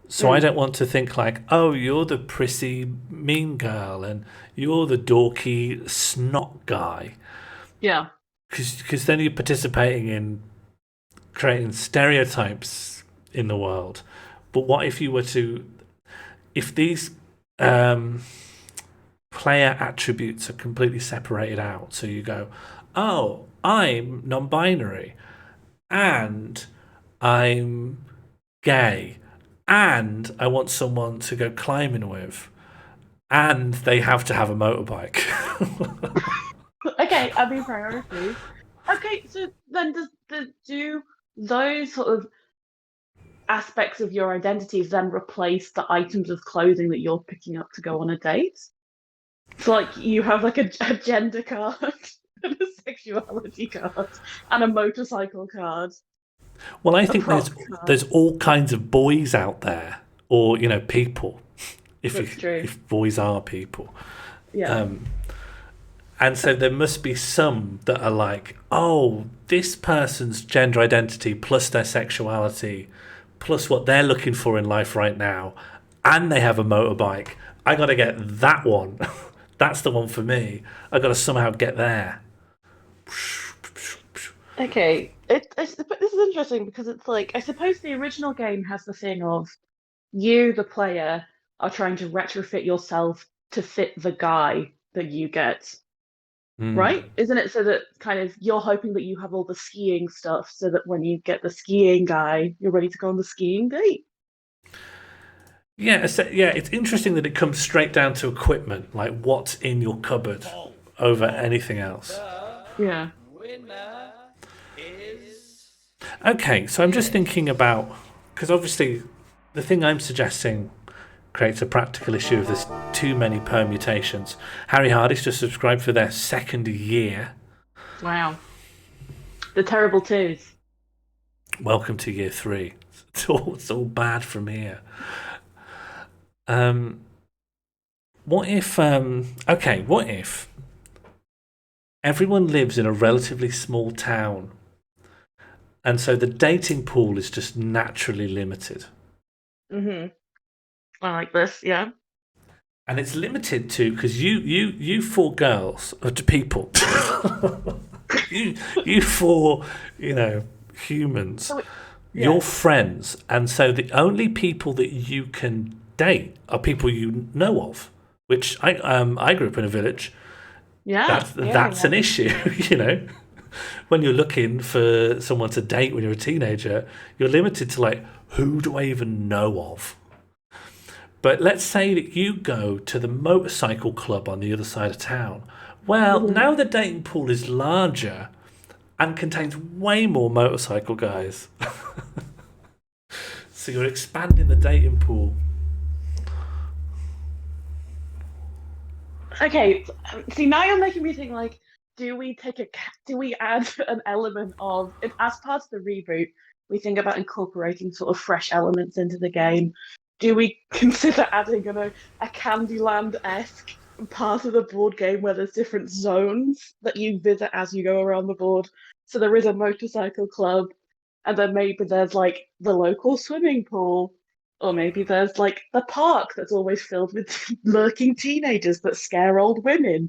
So I don't want to think like, oh, you're the prissy mean girl and you're the dorky snot guy. Yeah. Because then you're participating in creating stereotypes in the world. But what if you were to, if these player attributes are completely separated out? So you go, oh, I'm non-binary and I'm gay and I want someone to go climbing with and they have to have a motorbike. Okay, I mean priorities. Okay, so then do those sort of aspects of your identities then replace the items of clothing that you're picking up to go on a date? So like you have like a gender card and a sexuality card and a motorcycle card. Well, I think there's all kinds of boys out there, or people. If boys are people, yeah. And so there must be some that are like, oh, this person's gender identity plus their sexuality, plus what they're looking for in life right now, and they have a motorbike. I got to get that one. That's the one for me. I got to somehow get there. Okay, this is interesting because it's like I suppose the original game has the thing of you, the player, are trying to retrofit yourself to fit the guy that you get, right? Isn't it? So that kind of you're hoping that you have all the skiing stuff, so that when you get the skiing guy, you're ready to go on the skiing date. Yeah, it's interesting that it comes straight down to equipment, like what's in your cupboard over anything else. Yeah. Okay, so I'm just thinking about, because obviously the thing I'm suggesting creates a practical issue of there's too many permutations. Harry Hardy's just subscribed for their second year. Wow. The terrible twos. Welcome to year 3. It's all bad from here. What if everyone lives in a relatively small town and so the dating pool is just naturally limited? I like this, yeah. And it's limited to, because you 4 girls, or to people, you 4, humans, you're friends, and so the only people that you can date are people you know of. Which I grew up in a village. Yeah, that's an issue, When you're looking for someone to date when you're a teenager, you're limited to like, who do I even know of? But let's say that you go to the motorcycle club on the other side of town. Well, now the dating pool is larger and contains way more motorcycle guys. So you're expanding the dating pool. Okay, see now you're making me think like, do we add an element of if as part of the reboot we think about incorporating sort of fresh elements into the game? Do we consider adding a Candyland-esque part of the board game where there's different zones that you visit as you go around the board? So there is a motorcycle club, and then maybe there's like the local swimming pool. Or maybe there's like the park that's always filled with lurking teenagers that scare old women.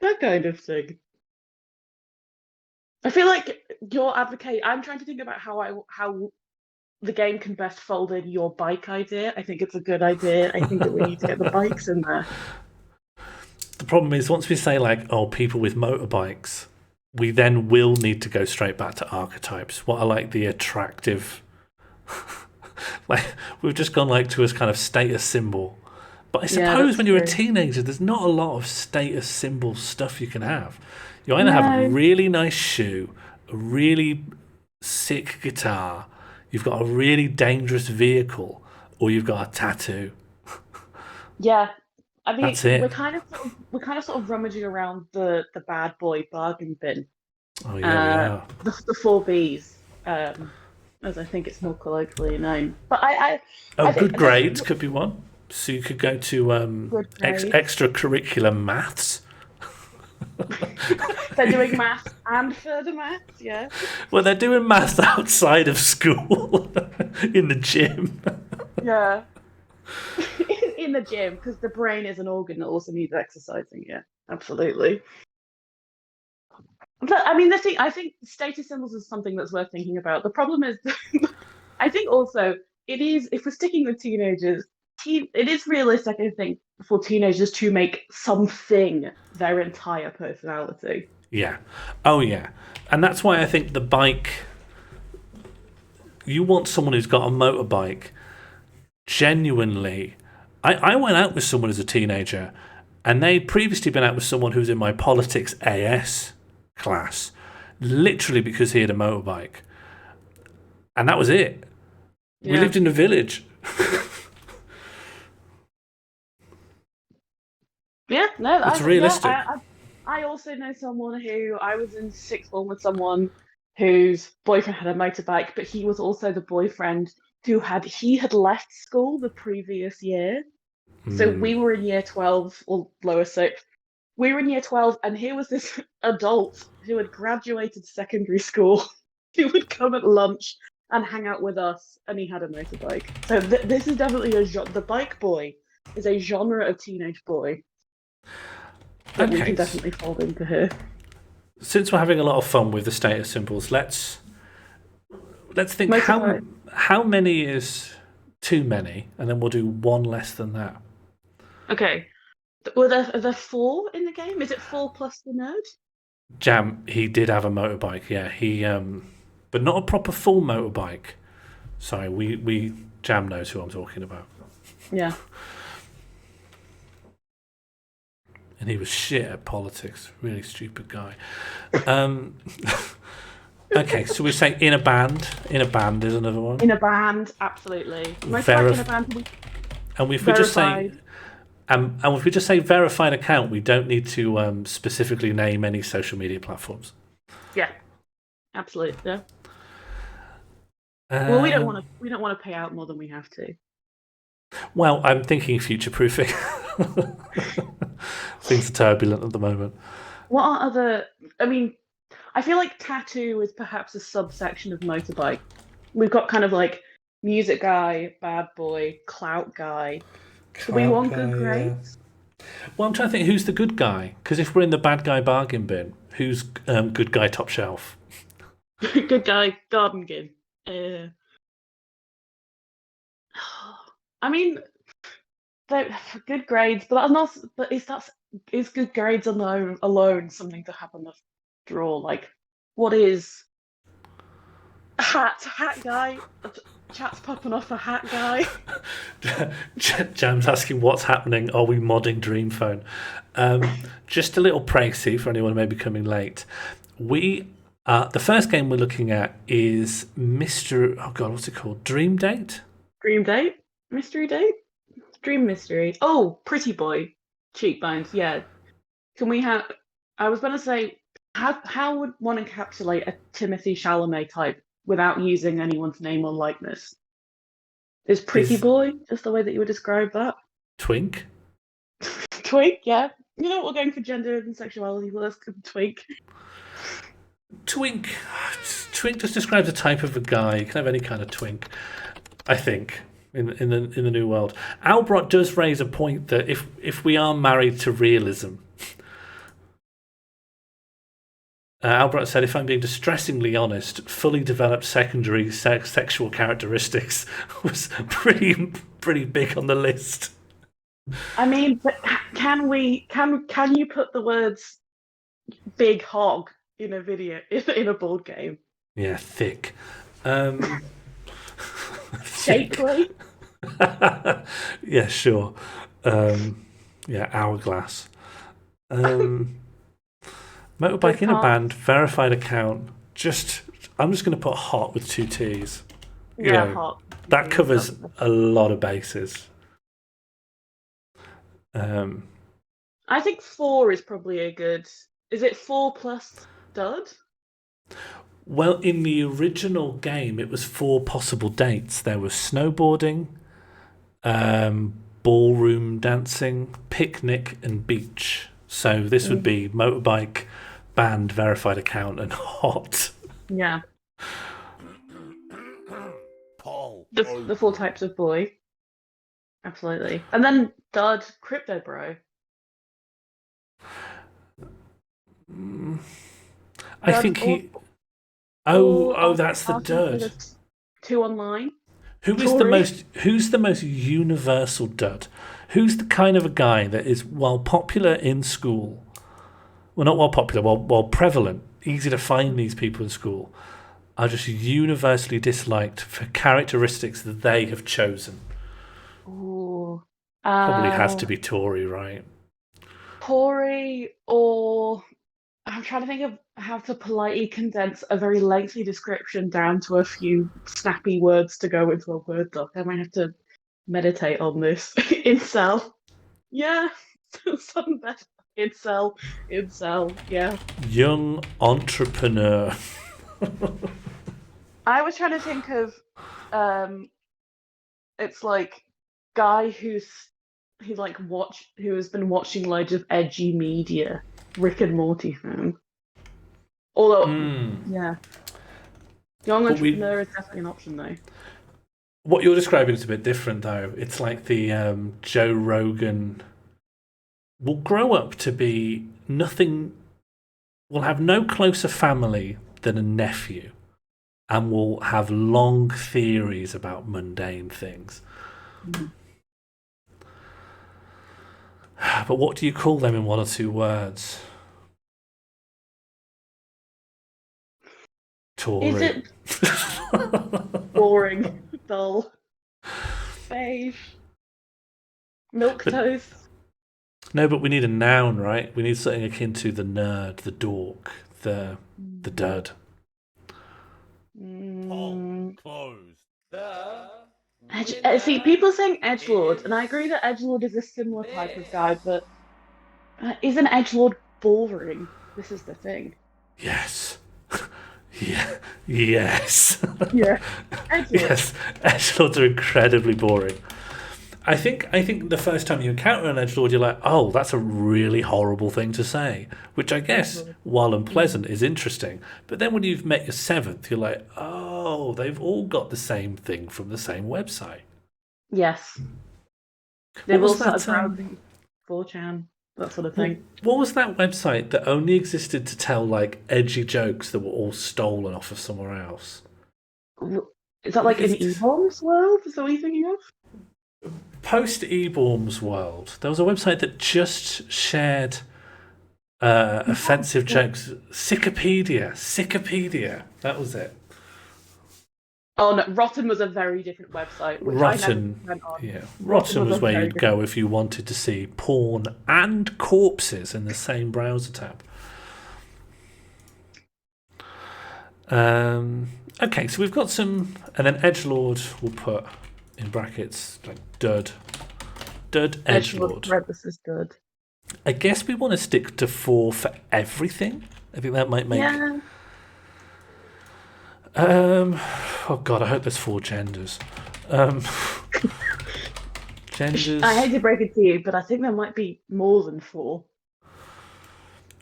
That kind of thing. I feel like your advocate. I'm trying to think about how the game can best fold in your bike idea. I think it's a good idea. I think that we need to get the bikes in there. The problem is, once we say like, oh, people with motorbikes, we then will need to go straight back to archetypes. What are like the attractive? Like we've just gone like to a kind of status symbol. But I suppose when you're a teenager, there's not a lot of status symbol stuff you can have. You either have a really nice shoe, a really sick guitar, you've got a really dangerous vehicle, or you've got a tattoo. Yeah, I mean, That's it. we're kind of sort of rummaging around the bad boy bargain bin. Oh yeah, the 4Bs, as I think it's more colloquially known. But I think good grades could be one. So you could go to extracurricular maths. They're doing maths and further maths, yeah. Well, they're doing maths outside of school, in the gym. Yeah. In the gym, because the brain is an organ that also needs exercising, yeah, absolutely. But I mean, I think status symbols is something that's worth thinking about. The problem is, I think also it is, if we're sticking with teenagers, it is realistic, I think, for teenagers to make something their entire personality. Yeah. Oh, yeah. And that's why I think the bike. You want someone who's got a motorbike. Genuinely. I went out with someone as a teenager, and they'd previously been out with someone who was in my politics AS class, literally because he had a motorbike. And that was it. Yeah. We lived in a village. Yeah, no, it's realistic. Yeah, I also know someone who I was in sixth form with someone whose boyfriend had a motorbike, but he was also the boyfriend who had left school the previous year. So we were in year 12 or lower sixth. We were in year 12, and here was this adult who had graduated secondary school who would come at lunch and hang out with us, and he had a motorbike. So this is definitely the bike boy is a genre of teenage boy. That we can definitely fold into here. Since we're having a lot of fun with the status symbols, let's think how many is too many, and then we'll do one less than that. Okay. Are there 4 in the game? Is it 4 plus the nerd? Jam, he did have a motorbike, yeah. He but not a proper full motorbike. Sorry, we Jam knows who I'm talking about. Yeah. And he was shit at politics. Really stupid guy. Okay, so we say in a band. In a band is another one. In a band, absolutely. Most like in a band. And if we just say, and if we just say verified account, we don't need to specifically name any social media platforms. Yeah, absolutely. Yeah. Well, we don't want to pay out more than we have to. Well, I'm thinking future-proofing. Things are turbulent at the moment. What are other... I mean, I feel like tattoo is perhaps a subsection of motorbike. We've got kind of like music guy, bad boy, clout guy. Do we want good grades? Yeah. Well, I'm trying to think who's the good guy. Because if we're in the bad guy bargain bin, who's good guy top shelf? Good guy garden bin. I mean, good grades, but that's not. But is good grades alone something to have on the draw? Like, what is hat guy? Chat's popping off a hat guy. Jam's asking what's happening. Are we modding Dream Phone? Just a little précis for anyone who may be coming late. The first game we're looking at is Mr. Oh God, what's it called? Dream Date? Dream Date? Mystery Date? Dream Mystery. Oh, Pretty Boy. cheekbones. Yeah. Can we have? I was going to say, how would one encapsulate a Timothy Chalamet type without using anyone's name or likeness? Is Pretty Is Boy just the way that you would describe that? twink? Twink, yeah. You know what? We're going for gender and sexuality. Well, let's go twink. Twink. Twink just describes a type of a guy. You can have any kind of twink, I think, in the new world. Albrot does raise a point that if we are married to realism, Albrot said, if I'm being distressingly honest, fully developed secondary sexual characteristics was pretty big on the list. I mean, but can you put the words "big hog" in a video in a board game? Yeah, thick. Shapely. Yeah, sure. Yeah, hourglass. Motorbike in a band, verified account. I'm just going to put hot with 2 T's. Hot. That covers a lot of bases. I think 4 is probably a good. Is it 4 plus dud? Well, in the original game, it was 4 possible dates. There was snowboarding, ballroom dancing, picnic, and beach. So this would be motorbike, band, verified account, and hot. Yeah. Paul. The 4 types of boy. Absolutely. And then dud, crypto bro. I think he. Oh, that's the dud. 2 online. Who's the most universal dud? Who's the kind of a guy that is, while popular in school, well, not while popular, while prevalent, easy to find these people in school, are just universally disliked for characteristics that they have chosen? Ooh. Probably has to be Tory, right? Tory, or I'm trying to think of how to politely condense a very lengthy description down to a few snappy words to go into a Word doc. I might have to meditate on this. Incel. Yeah. Something better. Incel. Yeah. Young entrepreneur. I was trying to think of it's like guy who has been watching loads of edgy media, Rick and Morty fan. Although yeah. Young entrepreneur is definitely an option though. What you're describing is a bit different though. It's like the Joe Rogan will grow up to be nothing, will have no closer family than a nephew, and will have long theories about mundane things. But what do you call them in 1 or 2 words? Tory. Is it boring, dull, beige, milquetoast? No, but we need a noun, right? We need something akin to the nerd, the dork, the dud. Paul. Closed. See, people are saying edgelord, and I agree that edgelord is a similar type of guy, but is an edgelord boring? This is the thing. Yes. Yeah. Yes. Yeah. Edgelord. Yes. Edgelords are incredibly boring. I think the first time you encounter an edgelord, you're like, oh, that's a really horrible thing to say, which I guess, while unpleasant, is interesting. But then when you've met your 7th, you're like, oh, they've all got the same thing from the same website. Yes. They've all started browsing 4chan, that sort of thing. What was that website that only existed to tell like edgy jokes that were all stolen off of somewhere else? Is that like an Eborm's world? Is that what you're thinking of? Post Eborm's world, there was a website that just shared offensive jokes. Sickopedia. That was it. Oh no, Rotten was a very different website. Which Rotten, I never went on. yeah. Rotten was where you'd go if you wanted to see porn and corpses in the same browser tab. Okay, so we've got some, and then edgelord we'll put in brackets like dud edgelord. Parenthesis dud. I guess we want to stick to 4 for everything. I think that might make. Yeah. Oh God, I hope there's 4 genders. Genders. I hate to break it to you, but I think there might be more than 4.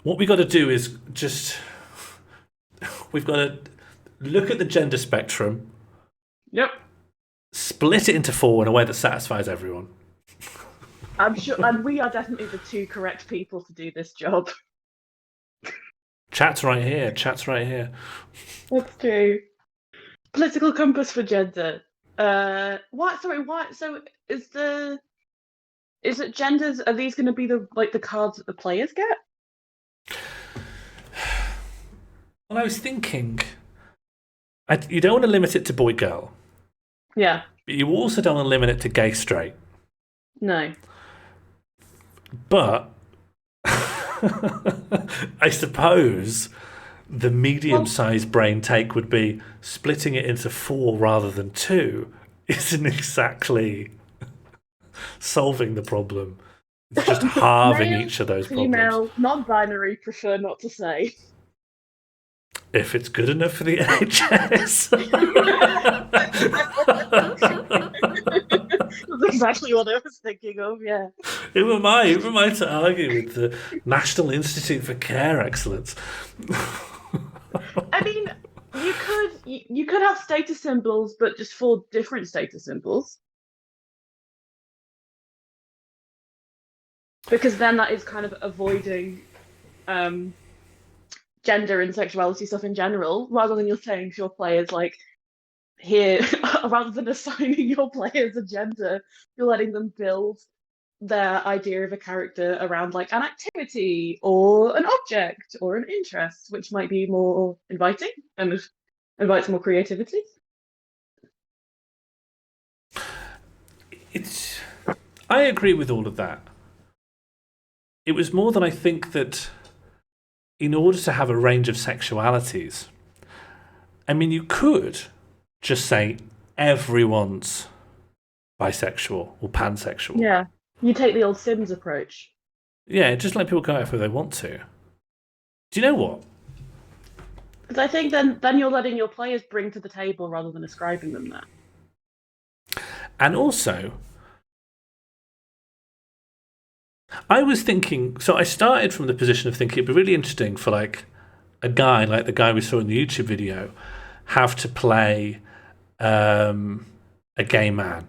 What we got to do is we've got to look at the gender spectrum. Yep. Split it into 4 in a way that satisfies everyone. I'm sure, and we are definitely the 2 correct people to do this job. Chat's right here. That's true. Political compass for gender. What? Sorry, what? So is it genders? Are these going to be the cards that the players get? Well, I was thinking, you don't want to limit it to boy girl. Yeah. But you also don't want to limit it to gay straight. No. But I suppose the medium-sized brain take would be splitting it into 4 rather than 2 isn't exactly solving the problem. It's just halving Male, each of those female, problems. non-binary, prefer not to say. If it's good enough for the NHS. That's exactly what I was thinking of, yeah. Who am I to argue with the National Institute for Care Excellence? I mean, you could have status symbols, but just 4 different status symbols. Because then that is kind of avoiding gender and sexuality stuff in general, rather than you're saying to your players, like, here, rather than assigning your players a gender, you're letting them build their idea of a character around, like, an activity or an object or an interest, which might be more inviting and invites more creativity. I agree with all of that. It was more that I think that in order to have a range of sexualities, I mean, you could just say everyone's bisexual or pansexual. Yeah, you take the old Sims approach. Yeah, just let people go out if they want to. Do you know what? Because I think then you're letting your players bring to the table rather than ascribing them that. And also, I was thinking, so I started from the position of thinking it'd be really interesting for like a guy, like the guy we saw in the YouTube video, have to play a gay man.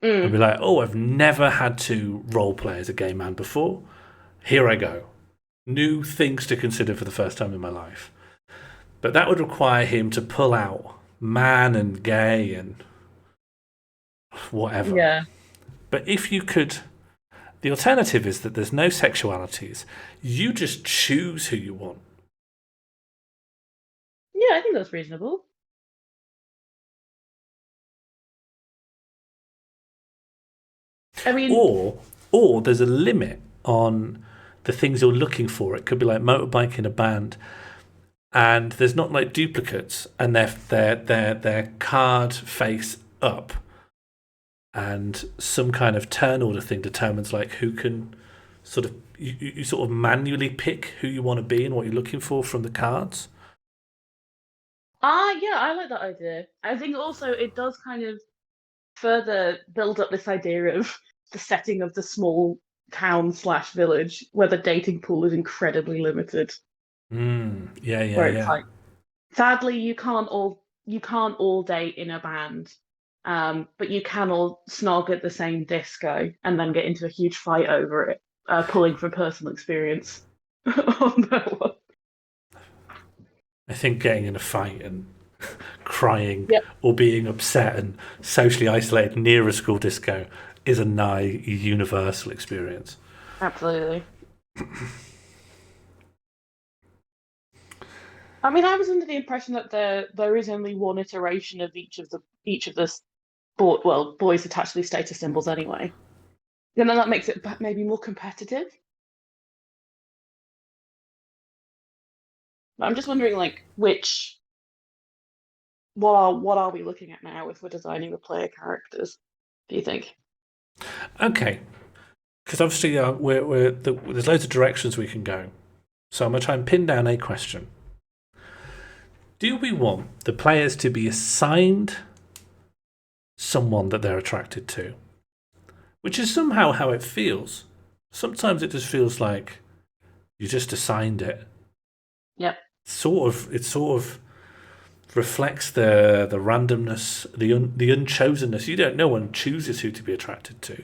And be like, oh, I've never had to role play as a gay man before. Here I go. New things to consider for the first time in my life. But that would require him to pull out man and gay and whatever. Yeah. But if you could, the alternative is that there's no sexualities. You just choose who you want. Yeah, I think that's reasonable. I mean, or there's a limit on the things you're looking for. It could be like motorbike in a band, and there's not like duplicates, and they're card face up, and some kind of turn order thing determines like who can sort of you sort of manually pick who you want to be and what you're looking for from the cards. yeah, I like that idea. I think also it does kind of further build up this idea of the setting of the small town/village where the dating pool is incredibly limited. Yeah. Where it's like, sadly, you can't all date in a band, but you can all snog at the same disco and then get into a huge fight over it, pulling from personal experience on that one. I think getting in a fight and crying Yep. or being upset and socially isolated near a school disco is a nigh universal experience. Absolutely. I mean, I was under the impression that there is only one iteration of each of the boys attached to these status symbols anyway. And then that makes it maybe more competitive. But I'm just wondering, like, what are we looking at now if we're designing the player characters? Do you think? Okay. because obviously there's loads of directions we can go. So I'm going to try and pin down a question. Do we want the players to be assigned someone that they're attracted to? Which is somehow how it feels. Sometimes it just feels like you just assigned it. Yep. It sort of reflects the randomness, the unchosenness. You don't. No one chooses who to be attracted to.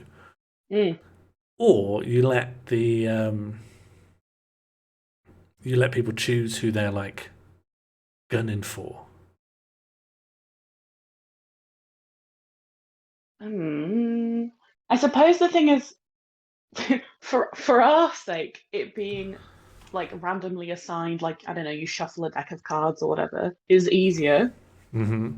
Or you let people choose who they're like gunning for. I suppose the thing is, for our sake, it being like randomly assigned, like, I don't know, you shuffle a deck of cards or whatever, is easier. Mm-hmm.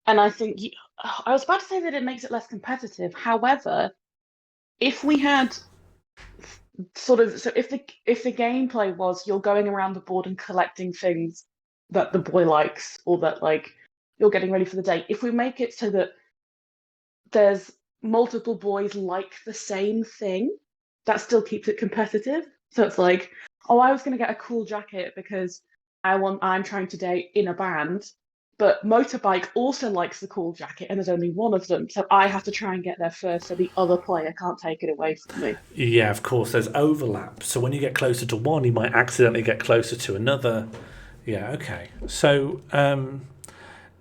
And I think I was about to say that it makes it less competitive. However, if we had so if the gameplay was you're going around the board and collecting things that the boy likes, or that like you're getting ready for the date, if we make it so that there's multiple boys like the same thing, that still keeps it competitive. So it's like, oh, I was going to get a cool jacket because I'm trying to date in a band, but Motorbike also likes the cool jacket and there's only one of them, so I have to try and get there first so the other player can't take it away from me. Yeah, of course, there's overlap. So when you get closer to one, you might accidentally get closer to another. Yeah, okay. So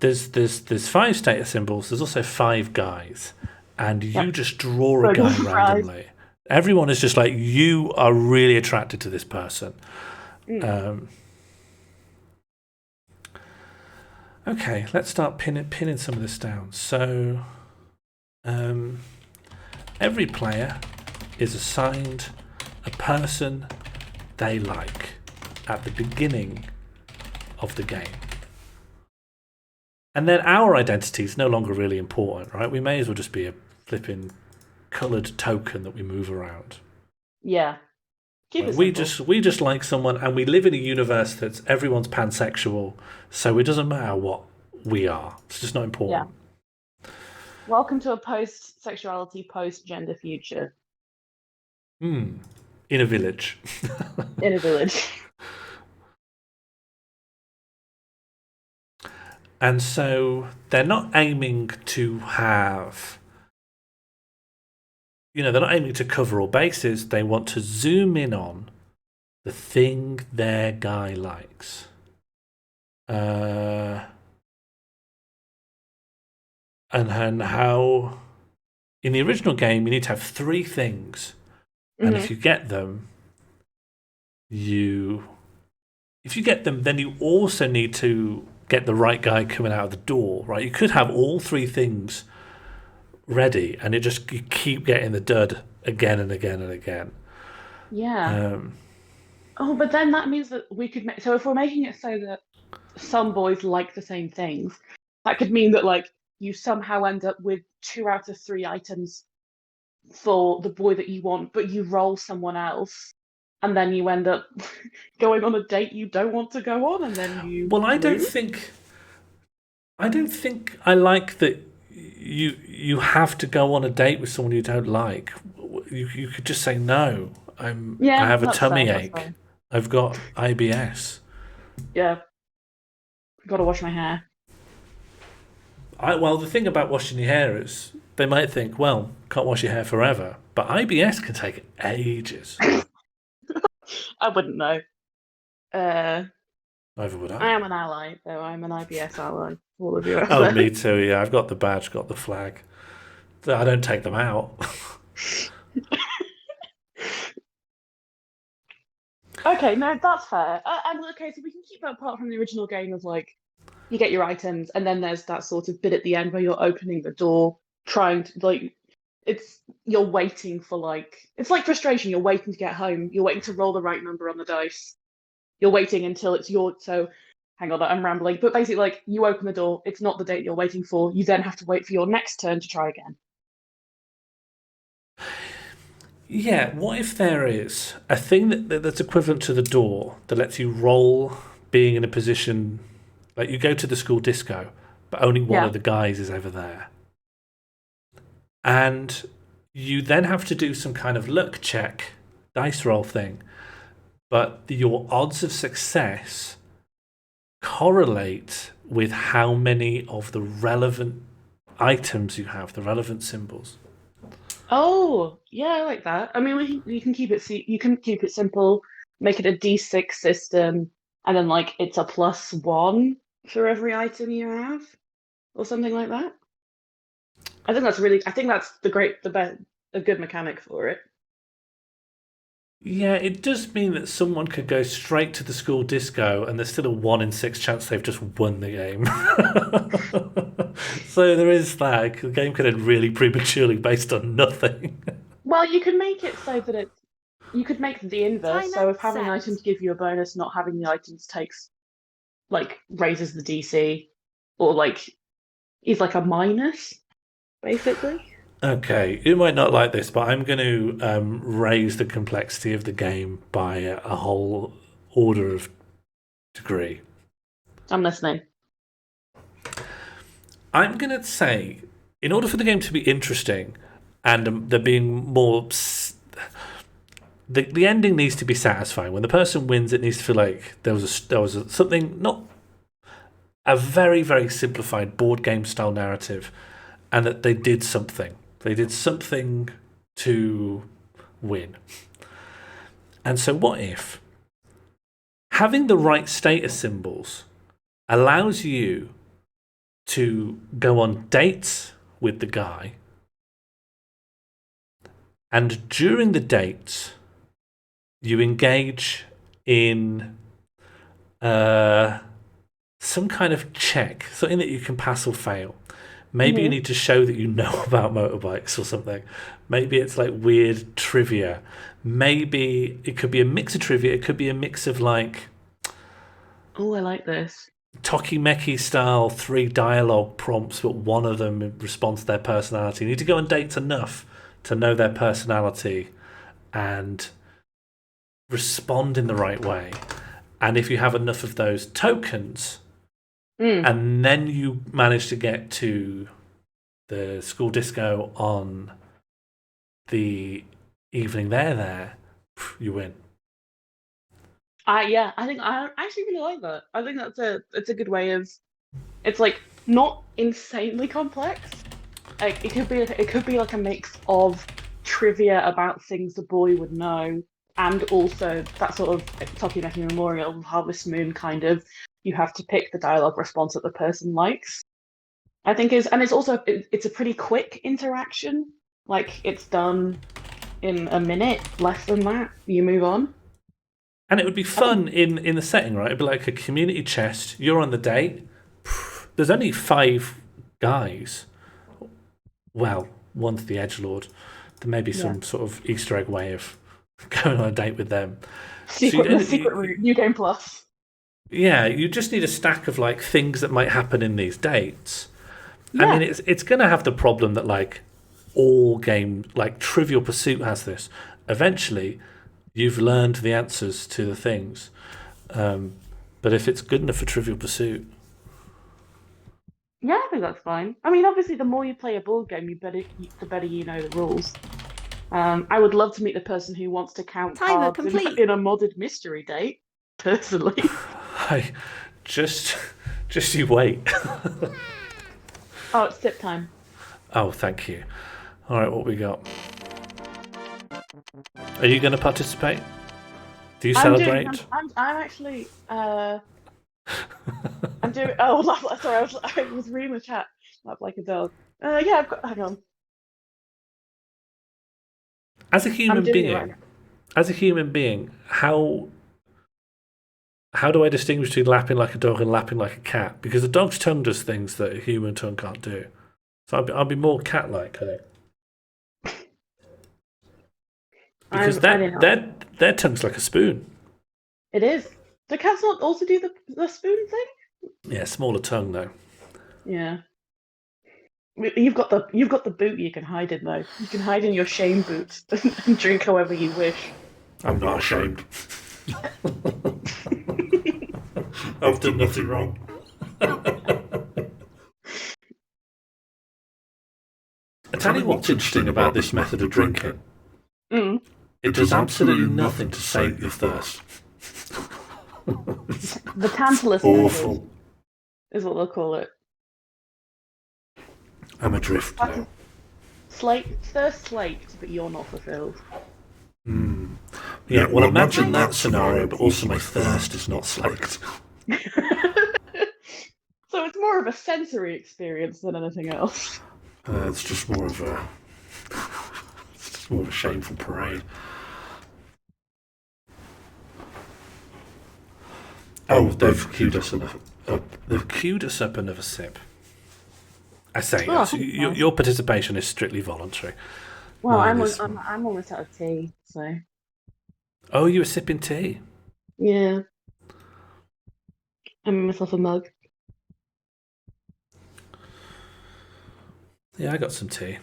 there's 5 status symbols. There's also 5 guys, and you just draw a guy randomly. Everyone is just like, you are really attracted to this person. Okay, let's start pinning some of this down. So every player is assigned a person they like at the beginning of the game. And then our identity is no longer really important, right? We may as well just be a flipping coloured token that we move around. Yeah. We just like someone, and we live in a universe that's everyone's pansexual, so it doesn't matter what we are. It's just not important. Yeah. Welcome to a post-sexuality, post-gender future. In a village. In a village. And so they're not aiming to have, they're not aiming to cover all bases. They want to zoom in on the thing their guy likes. And how in the original game you need to have 3 things. And if you get them, then you also need to get the right guy coming out of the door, right? You could have all 3 things ready, and you keep getting the dud again and again and again. Yeah. But then that means that we could make, so if we're making it so that some boys like the same things, that could mean that like you somehow end up with 2 out of 3 items for the boy that you want, but you roll someone else, and then you end up going on a date you don't want to go on, and then you. Well, I don't think I like that. You have to go on a date with someone you don't like. You could just say no. I have a tummy ache. I've got IBS. Yeah. I've got to wash my hair. Well, the thing about washing your hair is they might think, well, can't wash your hair forever, but IBS can take ages. I wouldn't know. Neither would I. I am an ally, though. I'm an IBS ally. All of you. Oh, me too. Yeah, I've got the badge, got the flag. I don't take them out. Okay, no, that's fair. And okay, so we can keep that apart from the original game of like, you get your items, and then there's that sort of bit at the end where you're opening the door, trying to like, you're waiting for like, it's like frustration. You're waiting to get home. You're waiting to roll the right number on the dice. You're waiting until it's your. So, hang on, I'm rambling. But basically, like, you open the door. It's not the date you're waiting for. You then have to wait for your next turn to try again. Yeah, what if there is a thing that's equivalent to the door that lets you roll being in a position, like you go to the school disco, but only one of the guys is over there. And you then have to do some kind of luck check, dice roll thing, but your odds of success correlate with how many of the relevant items you have, the relevant symbols. Oh, yeah, I like that. I mean, you can keep it simple, make it a D6 system, and then like it's a +1 for every item you have, or something like that. I think that's a good mechanic for it. Yeah, it does mean that someone could go straight to the school disco and there's still a 1 in 6 chance they've just won the game. So there is that. The game could end really prematurely based on nothing. Well, you can make it so that you could make the inverse. So if having set. items give you a bonus, not having the items raises the DC, or is like a minus, basically. Okay, you might not like this, but I'm going to raise the complexity of the game by a whole order of degree. I'm listening. I'm going to say, in order for the game to be interesting, and there being more, the ending needs to be satisfying. When the person wins, it needs to feel like there was something, not a very, very simplified board game style narrative, and that they did something. They did something to win. And so what if having the right status symbols allows you to go on dates with the guy, and during the dates you engage in some kind of check, something that you can pass or fail. Maybe you need to show that you know about motorbikes or something. Maybe it's like weird trivia. Maybe it could be a mix of trivia. It could be a mix of like... Oh, I like this. Tokimeki style 3 dialogue prompts, but one of them responds to their personality. You need to go on dates enough to know their personality and respond in the right way. And if you have enough of those tokens... and then you manage to get to the school disco on the evening they're there, you win. Yeah, I think I actually really like that. I think it's a good way of. It's like not insanely complex. Like it could be like a mix of trivia about things the boy would know, and also that sort of Tokimeki Memorial, Harvest Moon kind of. You have to pick the dialogue response that the person likes. I think and it's also it's a pretty quick interaction. Like it's done in a minute, less than that. You move on. And it would be fun in the setting, right? It'd be like a community chest. You're on the date. There's only 5 guys. Well, one's the edgelord. There may be some sort of Easter egg way of going on a date with them. Secret route, New Game Plus. Yeah, you just need a stack of like things that might happen in these dates. Yeah. I mean, it's going to have the problem that like all game, like Trivial Pursuit has this. Eventually, you've learned the answers to the things, but if it's good enough for Trivial Pursuit, yeah, I think that's fine. I mean, obviously, the more you play a board game, the better you know the rules. I would love to meet the person who wants to count cards in a modded mystery date. Personally. Hey, just you wait. Oh, it's tip time. Oh, thank you. All right, what we got? Are you going to participate? Do you celebrate? I'm actually. I'm doing. Oh, sorry. I was reading the chat. Laugh like a dog. Yeah, hang on. As a human being, how do I distinguish between lapping like a dog and lapping like a cat? Because a dog's tongue does things that a human tongue can't do. So I'll be more cat-like, I think. Because their tongue's like a spoon. It is. Do cats not also do the spoon thing? Yeah, smaller tongue though. Yeah. You've got the boot you can hide in though. You can hide in your shame boot and drink however you wish. I'm not ashamed. I've done nothing wrong. tell you what's interesting about this method of drinking. Mm. It does absolutely nothing to sate your thirst. The Tantalus Awful. method is what they'll call it. I'm adrift now. Thirst slaked, but you're not fulfilled. Yeah, well, imagine that scenario, but also my thirst is not slaked. So it's more of a sensory experience than anything else. It's just more of a shameful parade. Oh, they've queued us up another sip. I say, your participation is strictly voluntary. Well, I'm almost out of tea, so. Oh, you were sipping tea? Yeah. I made myself a mug. Yeah, I got some tea.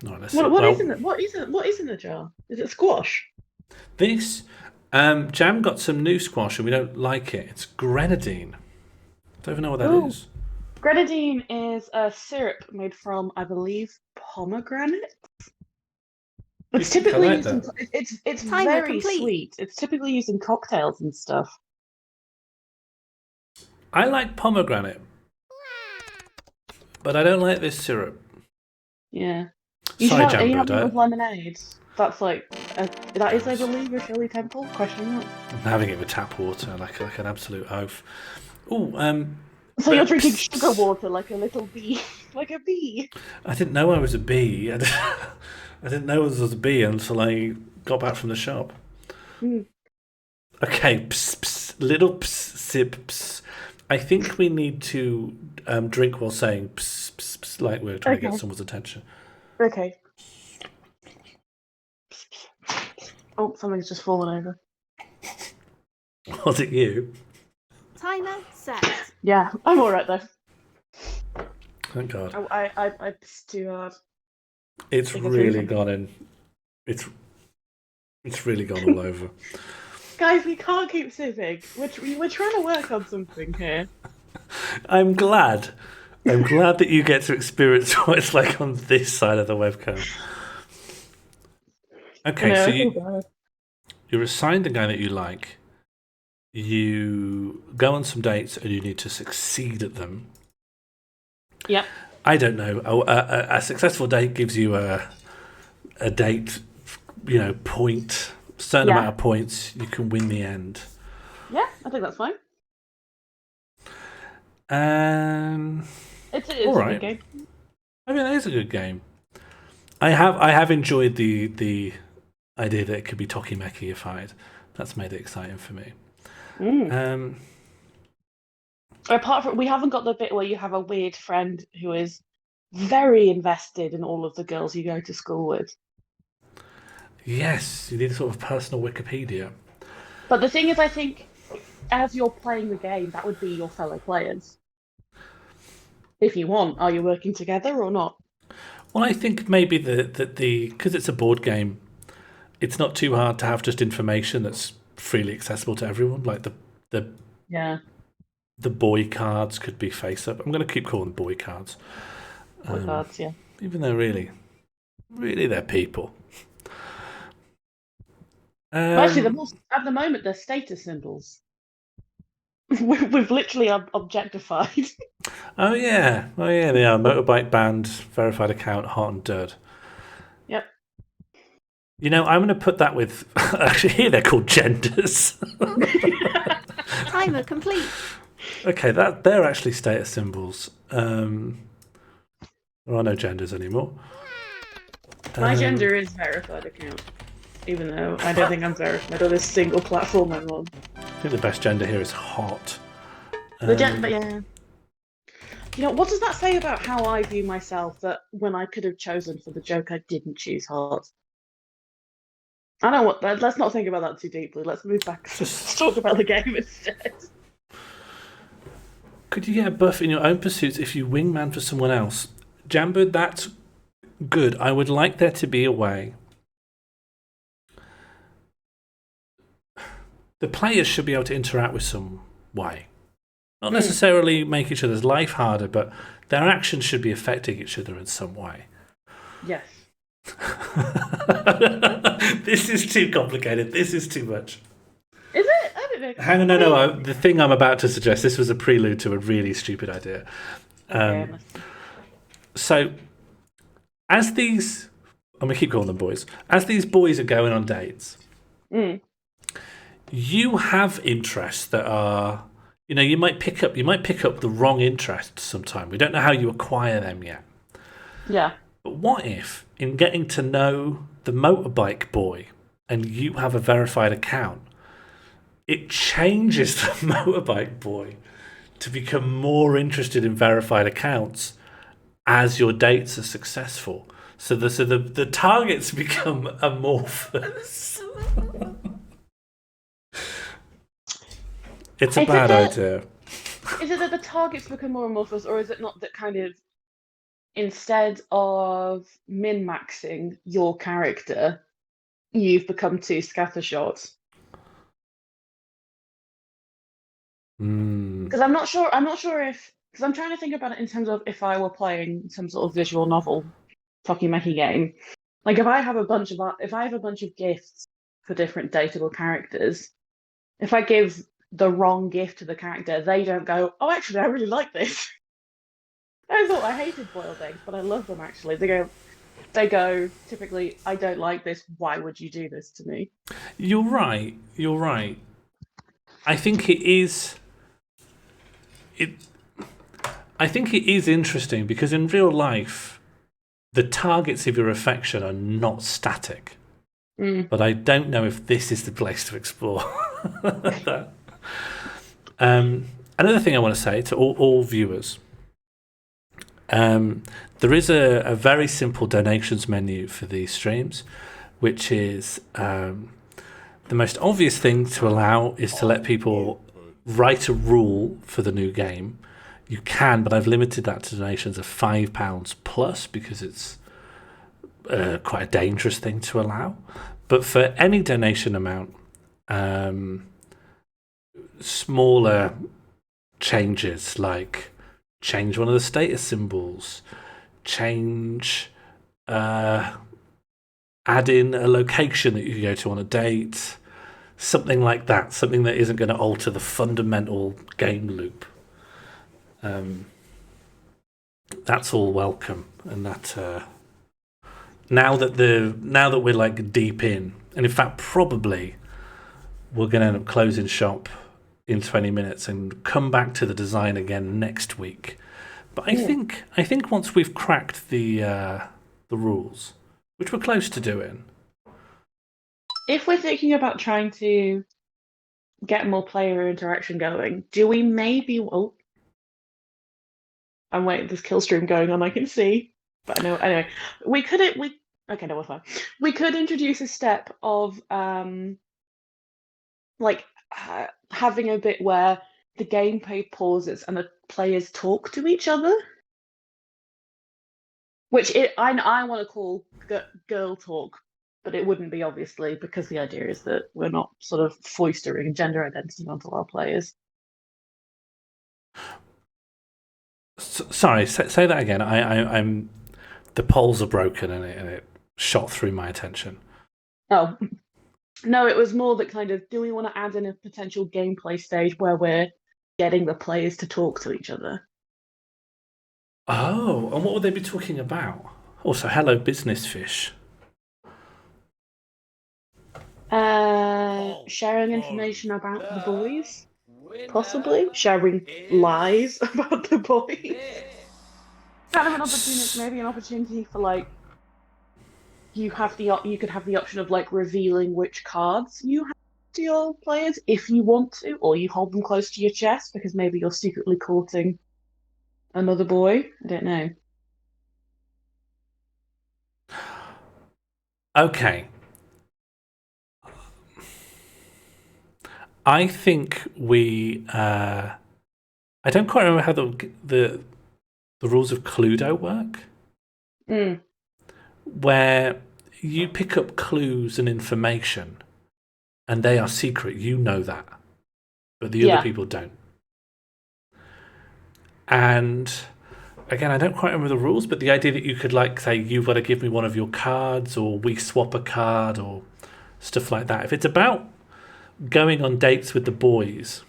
Not What is in it? What is in the jar? Is it squash? This Jam got some new squash and we don't like it. It's grenadine. Don't even know what that is. Grenadine is a syrup made from, I believe, pomegranate. It's typically used in, it's very sweet. It's typically used in cocktails and stuff. I like pomegranate, but I don't like this syrup. Yeah. Sorry, Are you having Jambo. it with lemonade? That's like that is, I believe, a Shirley Temple? Question mark. I'm having it with tap water, like an absolute oaf. Oh, So you're drinking sugar water like a little bee, like a bee. I didn't know I was a bee. I didn't know I was a bee until I got back from the shop. Okay, pss, pss, little pss, sip, pss. I think we need to drink while saying pss, pss, pss, like we're trying to get someone's attention. Okay. Oh, something's just fallen over. Was it you? Timer set. Yeah, I'm all right though. Thank God. I pissed too hard. It's really gone in. It's really gone all over. Guys, we can't keep sipping. We're trying to work on something here. I'm glad that you get to experience what it's like on this side of the webcam. Okay, so you're assigned a guy that you like. You go on some dates and you need to succeed at them. Yep. I don't know. A successful date gives you a date, point, certain amount of points. You can win the end. Yeah, I think that's fine. It's a good game. I mean, it is a good game. I have enjoyed the idea that it could be Tokimeki-ified. That's made it exciting for me. Apart from, we haven't got the bit where you have a weird friend who is very invested in all of the girls you go to school with. Yes, you need a sort of personal Wikipedia. But the thing is, I think, as you're playing the game, that would be your fellow players. If you want, are you working together or not? Well, I think maybe because it's a board game, it's not too hard to have just information that's freely accessible to everyone. Like the boy cards could be face up. I'm going to keep calling them boy cards. Boy cards, yeah. Even though really they're people. Actually, at the moment they're status symbols. We've literally objectified. Oh yeah, they are. Motorbike band, verified account, hot and dirt. Yep. I'm going to put that with. Actually, here they're called genders. Timer complete. Okay, they're actually status symbols. There are no genders anymore. My gender is verified account, even though I don't think I'm verified on this single platform I'm on. I think the best gender here is hot. But yeah. What does that say about how I view myself? That when I could have chosen for the joke, I didn't choose hot. I don't want that. Let's not think about that too deeply. Let's move back. Let's talk about the game instead. Could you get a buff in your own pursuits if you wingman for someone else? Jambo, that's good. I would like there to be a way. The players should be able to interact with some way. Not necessarily make each other's life harder, but their actions should be affecting each other in some way. Yes. This is too complicated. This is too much. Is it? I don't know. Hang on, no. The thing I'm about to suggest, this was a prelude to a really stupid idea. So, as these, I'm going to keep calling them boys, as these boys are going on dates, you have interests that are, you might pick up the wrong interests sometime. We don't know how you acquire them yet. Yeah. But what if, in getting to know the motorbike boy, and you have a verified account, it changes the motorbike boy to become more interested in verified accounts as your dates are successful. So the targets become amorphous. It's a bad idea. Is it that the targets become more amorphous, or is it not that kind of instead of min-maxing your character, you've become too scattershot? Because I'm not sure if, because I'm trying to think about it in terms of if I were playing some sort of visual novel Tokimeki game. Like if I have a bunch of gifts for different dateable characters, if I give the wrong gift to the character, they don't go, oh, actually, I really like this. I thought I hated boiled eggs, but I love them actually. They go typically, I don't like this. Why would you do this to me? You're right. I think it is. I think it is interesting because in real life, the targets of your affection are not static. But I don't know if this is the place to explore that. Another thing I want to say to all viewers, there is a very simple donations menu for these streams, which is the most obvious thing to allow is to let people write a rule for the new game. You can, but I've limited that to donations of £5 plus because it's quite a dangerous thing to allow. But for any donation amount, smaller changes like change one of the status symbols, change, add in a location that you can go to on a date, something like that, something that isn't going to alter the fundamental game loop. That's all welcome, and that now that we're like deep in, and in fact probably we're going to end up closing shop in 20 minutes and come back to the design again next week. But I think once we've cracked the rules, which we're close to doing, if we're thinking about trying to get more player interaction going, do we maybe? Oh, I'm waiting. There's kill stream going on. I can see, but no. Anyway, we could. Okay, no, we're fine. We could introduce a step of having a bit where the gameplay pauses and the players talk to each other, which I want to call girl talk, but it wouldn't be obviously because the idea is that we're not sort of foistering gender identity onto our players. Sorry, say that again. I'm the polls are broken and it shot through my attention. Oh. No, it was more that kind of, do we want to add in a potential gameplay stage where we're getting the players to talk to each other? Oh, and what would they be talking about? Also, hello, business fish. Sharing information about the boys, possibly sharing lies about the boys. Kind of an opportunity, maybe an opportunity for like you could have the option of like revealing which cards you have to your players if you want to, or you hold them close to your chest because maybe you're secretly courting another boy. I don't know. Okay. I think we. I don't quite remember how the rules of Cluedo work. Where you pick up clues and information, and they are secret. You know that, but the other people don't. And again, I don't quite remember the rules, but the idea that you could, like, say, you've got to give me one of your cards, or we swap a card, or stuff like that. If it's about going on dates with the boys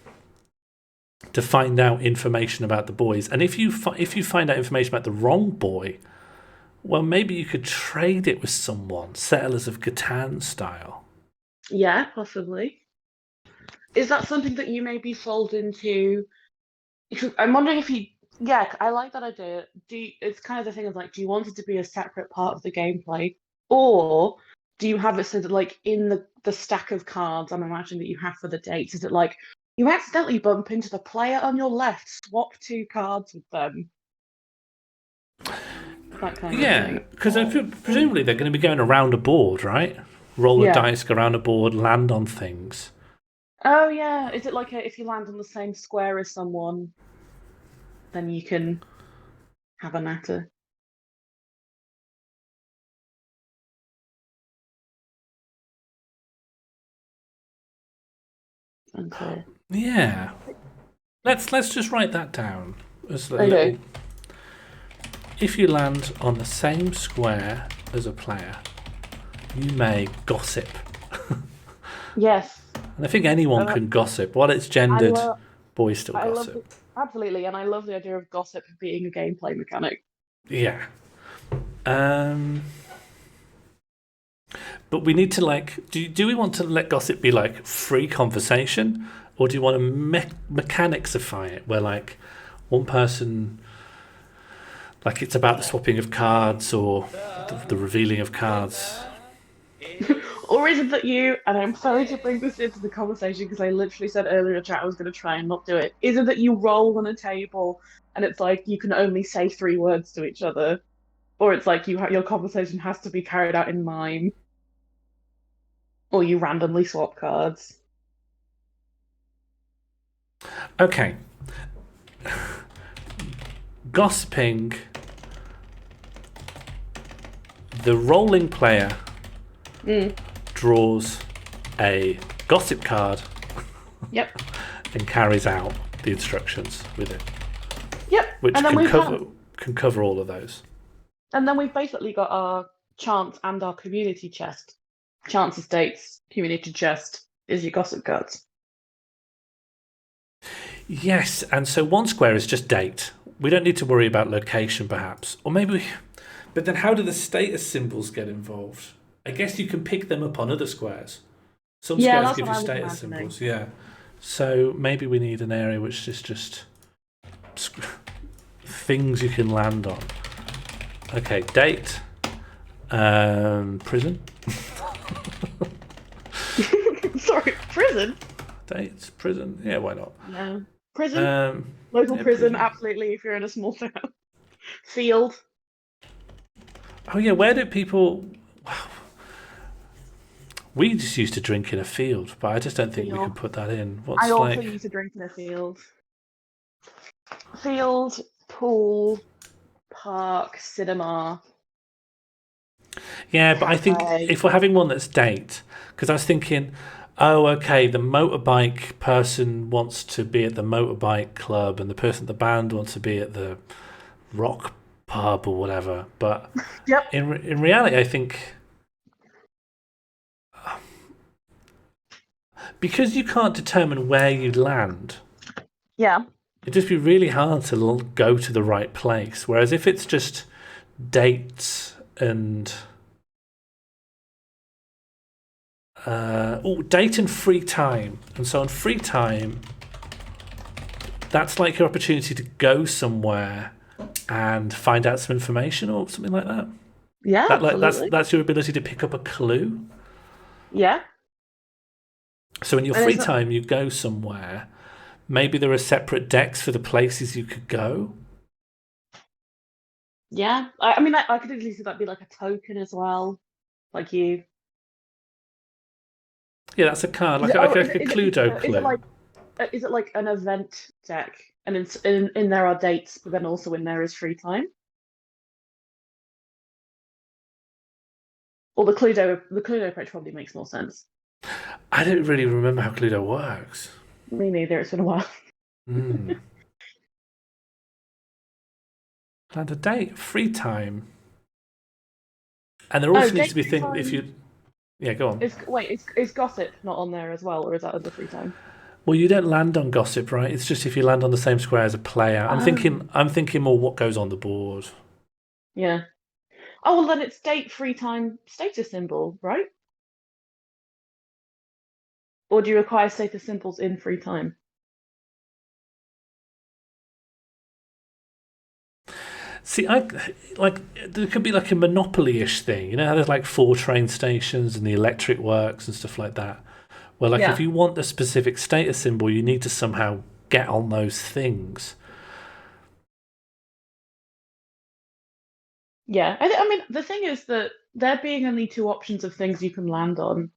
to find out information about the boys, and if you find out information about the wrong boy, well, maybe you could trade it with someone, Settlers of Catan style. Yeah, possibly. Is that something that you maybe fold into? I'm wondering if you. Yeah, I like that idea. It's kind of the thing of like, do you want it to be a separate part of the gameplay, or do you have it so that like in the stack of cards I'm imagining that you have for the dates, is it like you accidentally bump into the player on your left, swap 2 cards with them? That kind of Yeah, thing. because presumably they're going to be going around a board, right? Roll a dice, go around a board, land on things. Oh yeah, is it like if you land on the same square as someone, then you can have a natter? Unclear. Yeah, let's just write that down as a Okay. little. If you land on the same square as a player, you may gossip. Yes. And I think anyone can gossip. While it's gendered, boys still gossip. Absolutely, and I love the idea of gossip being a gameplay mechanic. Yeah. But we need to, like, do we want to let gossip be like free conversation, or do you want to mechanicsify it where like one person, like it's about the swapping of cards or the revealing of cards? Or is it that you, and I'm sorry to bring this into the conversation because I literally said earlier in chat I was going to try and not do it. Is it that you roll on a table and it's like you can only say 3 words to each other, or it's like your conversation has to be carried out in mime, or you randomly swap cards? Okay. Gossiping. The rolling player draws a gossip card. Yep. And carries out the instructions with it. Yep. Which and then can cover all of those. And then we've basically got our chance and our community chest. Chance is dates, community chest is your gossip cards. Yes, and so one square is just date. We don't need to worry about location, perhaps. Or maybe... But then how do the status symbols get involved? I guess you can pick them up on other squares. Some squares give you status symbols, yeah. So maybe we need an area which is just things you can land on. Okay, date. Prison. Sorry, prison? Dates, prison. Yeah, why not? No. Prison? Local prison, absolutely, if you're in a small town. Field. Oh yeah, where do people... We just used to drink in a field, but I just don't think we can put that in. I also used to drink in a field. Field, pool, park, cinema. Yeah, but I think if we're having one that's date, because I was thinking, oh, okay, the motorbike person wants to be at the motorbike club, and the person at the band wants to be at the rock pub or whatever. But in reality, I think because you can't determine where you land, it'd just be really hard to go to the right place. Whereas if it's just dates and date and free time, and so on free time, that's like your opportunity to go somewhere and find out some information or something like that. Yeah, that's your ability to pick up a clue. Yeah. So in your free time, you go somewhere. Maybe there are separate decks for the places you could go. Yeah, I mean, I could easily see that be like a token as well, like you. Yeah, that's a card, like a Cluedo clue. Is it like an event deck, and in there are dates, but then also in there is free time? Or the Cluedo approach probably makes more sense. I don't really remember how Cluedo works. Me neither. It's been a while. Plan a date, free time. And there also needs to be date things time. if you. Yeah, go on. Is gossip not on there as well, or is that under free time? Well, you don't land on gossip, right? It's just if you land on the same square as a player. I'm thinking more what goes on the board. Yeah. Oh, well, then it's date free time status symbol, right? Or do you require status symbols in free time? See, there could be like a Monopoly-ish thing. You know how there's like 4 train stations and the electric works and stuff like that. Well, like if you want the specific status symbol, you need to somehow get on those things. Yeah, I mean, the thing is that there being only 2 options of things you can land on.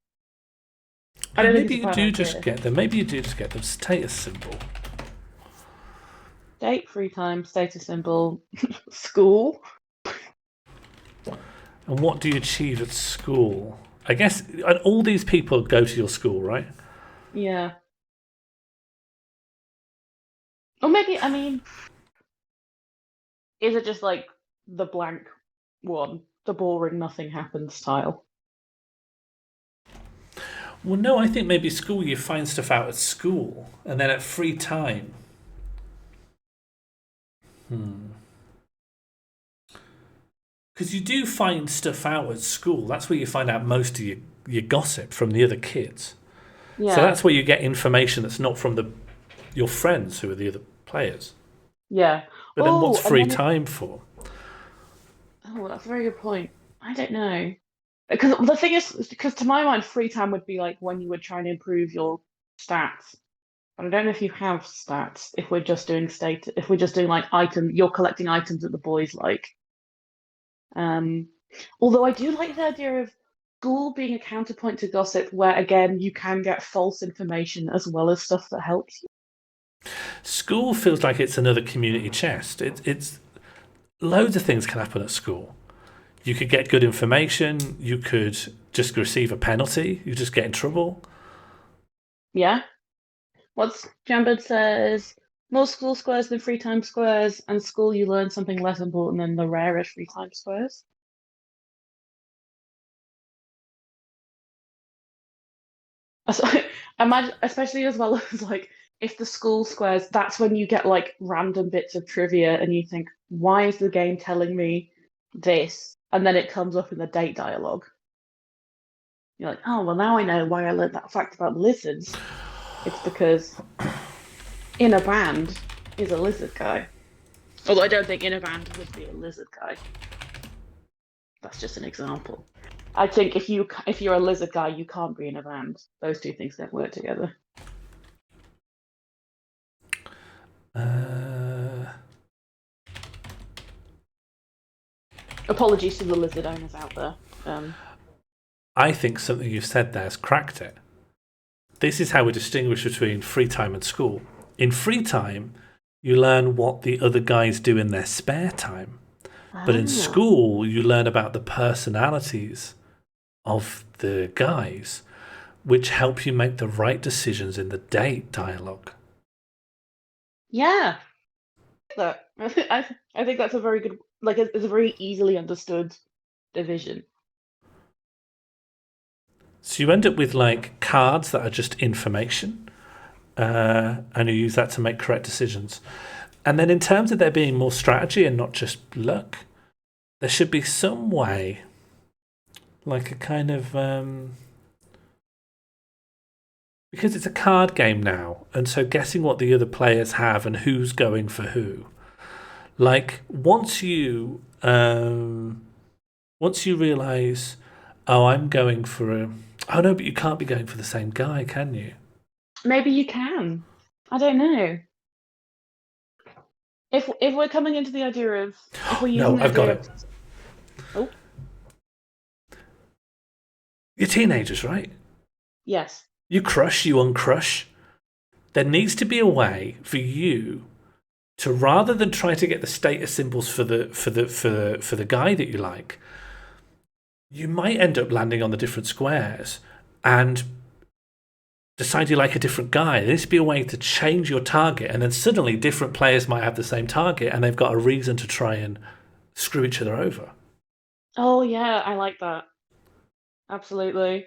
I don't think Maybe it's a you bad do idea. just get them. Maybe you do just get them status symbol. Date, free time, status symbol, school. And what do you achieve at school? I guess and all these people go to your school, right? Yeah. Or maybe, I mean, is it just like the blank one, the boring nothing happens style? Well, no, I think maybe school you find stuff out at school, and then at free time. Because you do find stuff out at school. That's where you find out most of your gossip from the other kids. Yeah. So that's where you get information that's not from your friends who are the other players. Yeah. But then what's and free then time for? Oh, that's a very good point. I don't know. Because the thing is, because to my mind, free time would be like when you would try and improve your stats. But I don't know if you have stats. If we're just doing if we're just doing like you're collecting items that the boys like. Although I do like the idea of school being a counterpoint to gossip, where again you can get false information as well as stuff that helps you. School feels like it's another community chest. It's loads of things can happen at school. You could get good information. You could just receive a penalty. You just get in trouble. Yeah. What's Jambird says? More school squares than free time squares, and school you learn something less important than the rarest free time squares. Imagine, especially as well as like if the school squares, that's when you get like random bits of trivia, and you think, why is the game telling me this? And then it comes up in the date dialogue. You're like, oh well, now I know why I learned that fact about lizards. It's because in a band is a lizard guy. Although I don't think in a band would be a lizard guy. That's just an example. I think if you're a lizard guy, you can't be in a band. Those 2 things don't work together. Apologies to the lizard owners out there. I think something you've said there has cracked it. This is how we distinguish between free time and school. In free time, you learn what the other guys do in their spare time. But in school, you learn about the personalities of the guys, which help you make the right decisions in the date dialogue. Yeah. I think that's a very good, like, it's a very easily understood division. So you end up with like cards that are just information, and you use that to make correct decisions. And then in terms of there being more strategy and not just luck, there should be some way, like a kind of because it's a card game now, and so guessing what the other players have and who's going for who. Like once you realise, oh, I'm going for a. Oh no, but you can't be going for the same guy, can you? Maybe you can. I don't know. If we're coming into the idea of if we're using No, I've got it. Oh. You're teenagers, right? Yes. You crush, you uncrush. There needs to be a way for you to, rather than try to get the status symbols for the guy that you like, you might end up landing on the different squares and decide you like a different guy. There needs to be a way to change your target, and then suddenly different players might have the same target, and they've got a reason to try and screw each other over. Oh yeah, I like that. Absolutely.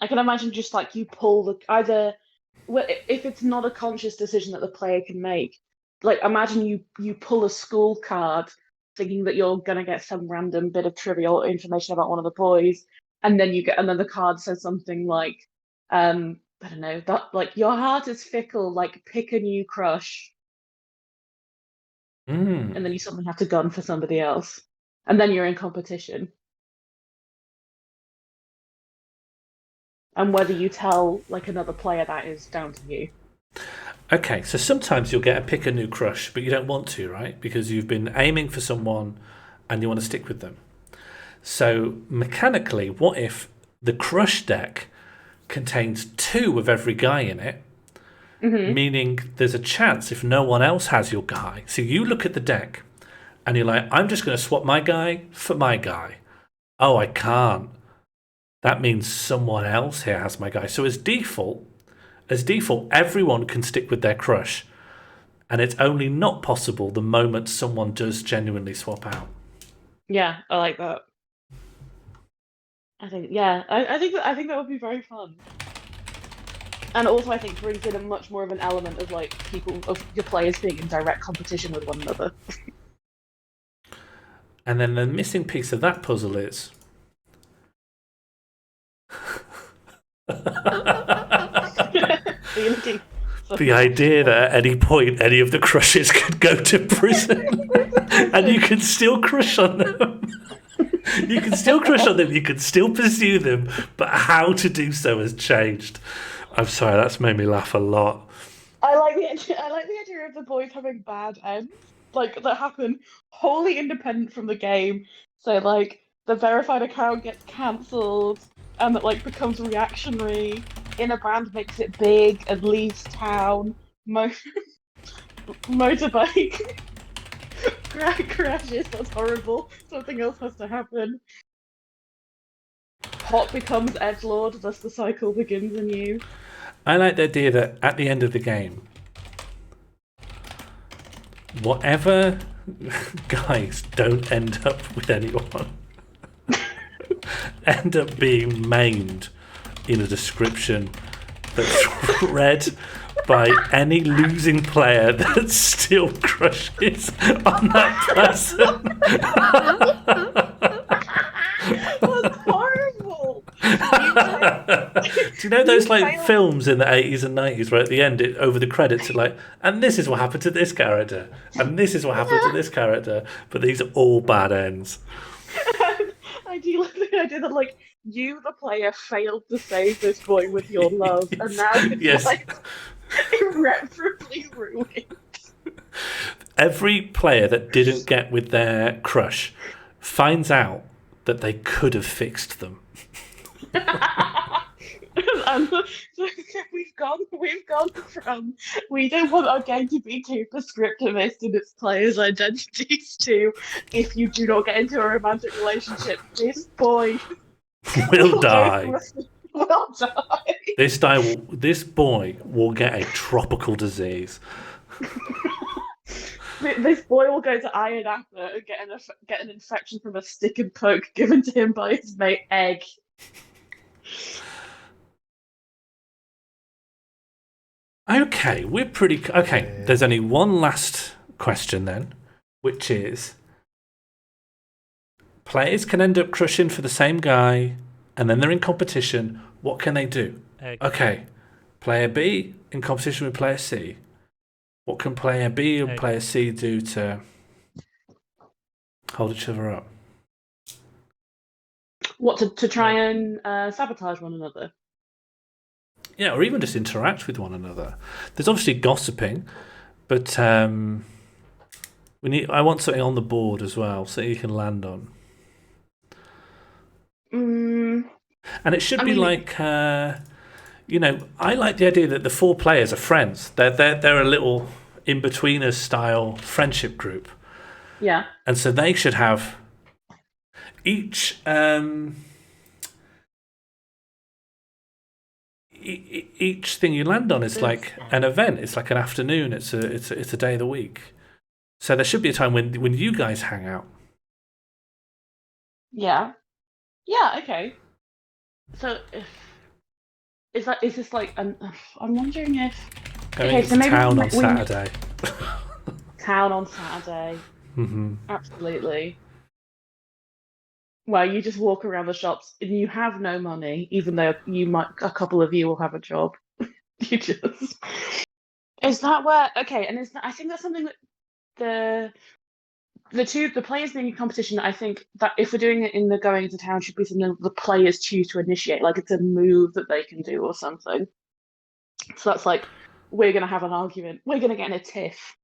I can imagine just like you pull if it's not a conscious decision that the player can make. Like imagine you pull a school card thinking that you're gonna get some random bit of trivial information about one of the boys, and then the card says something like, I don't know, that like your heart is fickle, like pick a new crush, and then you suddenly have to gun for somebody else, and then you're in competition. And whether you tell like another player that is down to you. Okay, so sometimes you'll get a pick a new crush, but you don't want to, right? Because you've been aiming for someone and you want to stick with them. So mechanically, what if the crush deck contains 2 of every guy in it, meaning there's a chance if no one else has your guy. So you look at the deck and you're like, I'm just going to swap my guy for my guy. Oh, I can't. That means someone else here has my guy. So as default, everyone can stick with their crush. And it's only not possible the moment someone does genuinely swap out. Yeah, I like that. I think that would be very fun. And also I think brings in a much more of an element of like your players being in direct competition with one another. And then the missing piece of that puzzle is the idea that at any point any of the crushes could go to prison and you can still crush on them. You can still crush on them, you can still pursue them, but how to do so has changed. I'm sorry, that's made me laugh a lot. I like the idea of the boys having bad ends, like that happen wholly independent from the game. So like the verified account gets cancelled and that like becomes reactionary. Inner brand makes it big and leaves town. Motorbike crashes. That's horrible. Something else has to happen. Hot becomes edgelord. Thus the cycle begins anew. I like the idea that at the end of the game, whatever guys don't end up with anyone end up being maimed in a description that's read by any losing player that still crushes on that person. That's horrible. Do you know those like films in the 80s and 90s where at the end over the credits are like, and this is what happened to this character, and this is what happened to this character, but these are all bad ends. I do like the idea that like you, the player, failed to save this boy with your love, and now it's like irreparably ruined. Every player that didn't get with their crush finds out that they could have fixed them. So we've gone from we don't want our game to be too prescriptivist in its players' identities to if you do not get into a romantic relationship, this boy will die. Will die. This boy will get a tropical disease. This boy will go to Iron Apple and get an infection from a stick and poke given to him by his mate Egg. Okay, we're pretty... Okay, there's only one last question then, which is... Players can end up crushing for the same guy, and then they're in competition. What can they do? Egg. Okay, player B in competition with player C. What can player B and player C do to hold each other up? What, to try and sabotage one another? Yeah, or even just interact with one another. There's obviously gossiping, but I want something on the board as well, so you can land on. And it should be like, I like the idea that the 4 players are friends. They're a little in-betweeners style friendship group. Yeah. And so they should have each each thing you land on is like an event. It's like an afternoon. It's a day of the week. So there should be a time when you guys hang out. Yeah. Yeah. Okay. So is this like I'm wondering if Going to town on Saturday. Town on Saturday. Mm-hmm. Absolutely. Well, you just walk around the shops and you have no money, even though a couple of you will have a job. You just is that where okay? And I think that's something that the players being in competition. I think that if we're doing it in the going into town, should be something the players choose to initiate, like it's a move that they can do or something. So that's like we're gonna have an argument. We're gonna get in a tiff.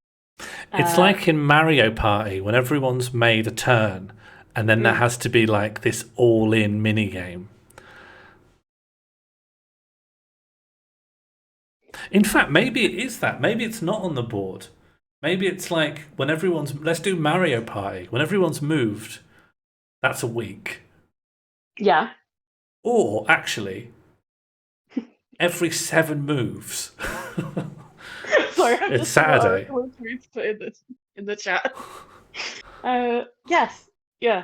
It's like in Mario Party when everyone's made a turn, and then there has to be like this all-in mini game. In fact, maybe it is that. Maybe it's not on the board. Maybe it's like when everyone's... Let's do Mario Party. When everyone's moved, that's a week. Yeah. Or, actually, every 7 moves. Sorry, it's Saturday. Put in the chat. Yes. Yeah.